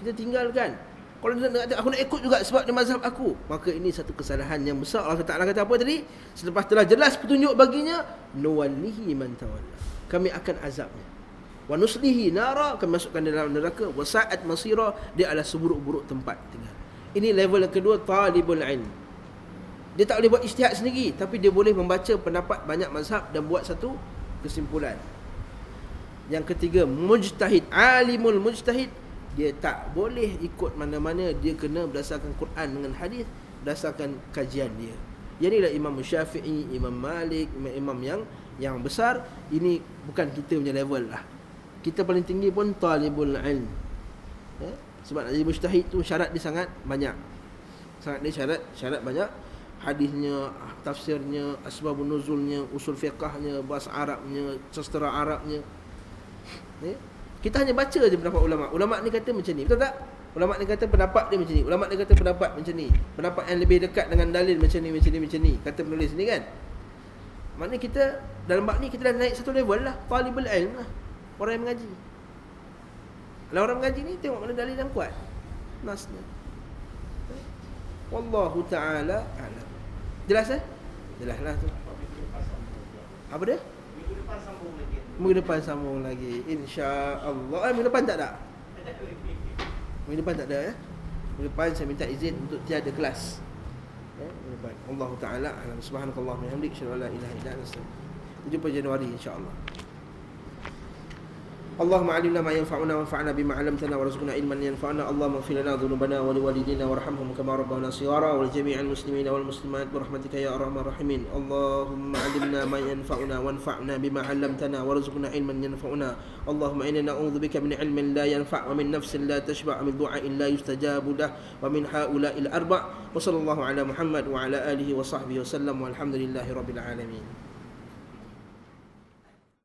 kita tinggalkan. Kalau dia nak kata aku nak ikut juga sebab dia mazhab aku, maka ini satu kesalahan yang besar. Allah Ta'ala kata apa tadi? Selepas telah jelas petunjuk baginya, nuwallihi man tawalla, kami akan azabnya. Wa nuslihi nara, kami masukkan dia dalam neraka. Wa sa'at masira, dia adalah seburuk-buruk tempat tinggal. Ini level yang kedua, talibul ilm. Dia tak boleh buat ijtihad sendiri, tapi dia boleh membaca pendapat banyak mazhab dan buat satu kesimpulan. Yang ketiga, mujtahid, alimul mujtahid, dia tak boleh ikut mana-mana, dia kena berdasarkan Quran dengan hadis, berdasarkan kajian dia. Yang inilah Imam Syafi'i, Imam Malik, imam yang besar. Ini bukan kita punya level lah. Kita paling tinggi pun talibul ilm. Sebab nak jadi mujtahid tu syarat dia sangat banyak. Syarat banyak. Hadisnya, tafsirnya, asbabun nuzulnya, usul fiqahnya, bahasa Arabnya, sastra Arabnya. Kita hanya baca je pendapat ulama. Ulama ni kata macam ni, betul tak? Ulama ni kata pendapat dia macam ni. Ulama ni kata pendapat macam ni. Pendapat yang lebih dekat dengan dalil macam ni. Kata penulis ni kan. Maknanya kita dalam bab ni kita dah naik satu level lah. Talibul ilm lah, orang yang mengaji. Kalau orang mengaji ni tengok mana dalil yang kuat, nasnya. Wallahu ta'ala a'lam. Jelas Jelas lah tu. Apa dia? Minggu depan sambung lagi, insya-Allah. Minggu depan tak ada. Minggu depan saya minta izin untuk tiada kelas. Minggu depan. Wallahu ta'ala a'lam. Subhanakallahumma wa bihamdika, asyhadu an la ilaha illa anta, astaghfiruka. 7 Januari insya-Allah. اللهم علمنا ما ينفعنا وانفعنا بما علمتنا وارزقنا علما ينفعنا. اللهم اغفر لنا ذنوبنا ولوالدينا وارحمهم كما ربونا صغارا ولجميع المسلمين والمسلمات برحمتك يا ارحم الراحمين. اللهم علمنا ما ينفعنا وانفعنا بما علمتنا وارزقنا علما ينفعنا. اللهم انا نعوذ بك من علم لا ينفع ومن نفس لا تشبع ومن دعاء لا يستجاب له ومن هؤلاء الاربع. وصلى الله على محمد وعلى اله وصحبه وسلم والحمد لله رب العالمين.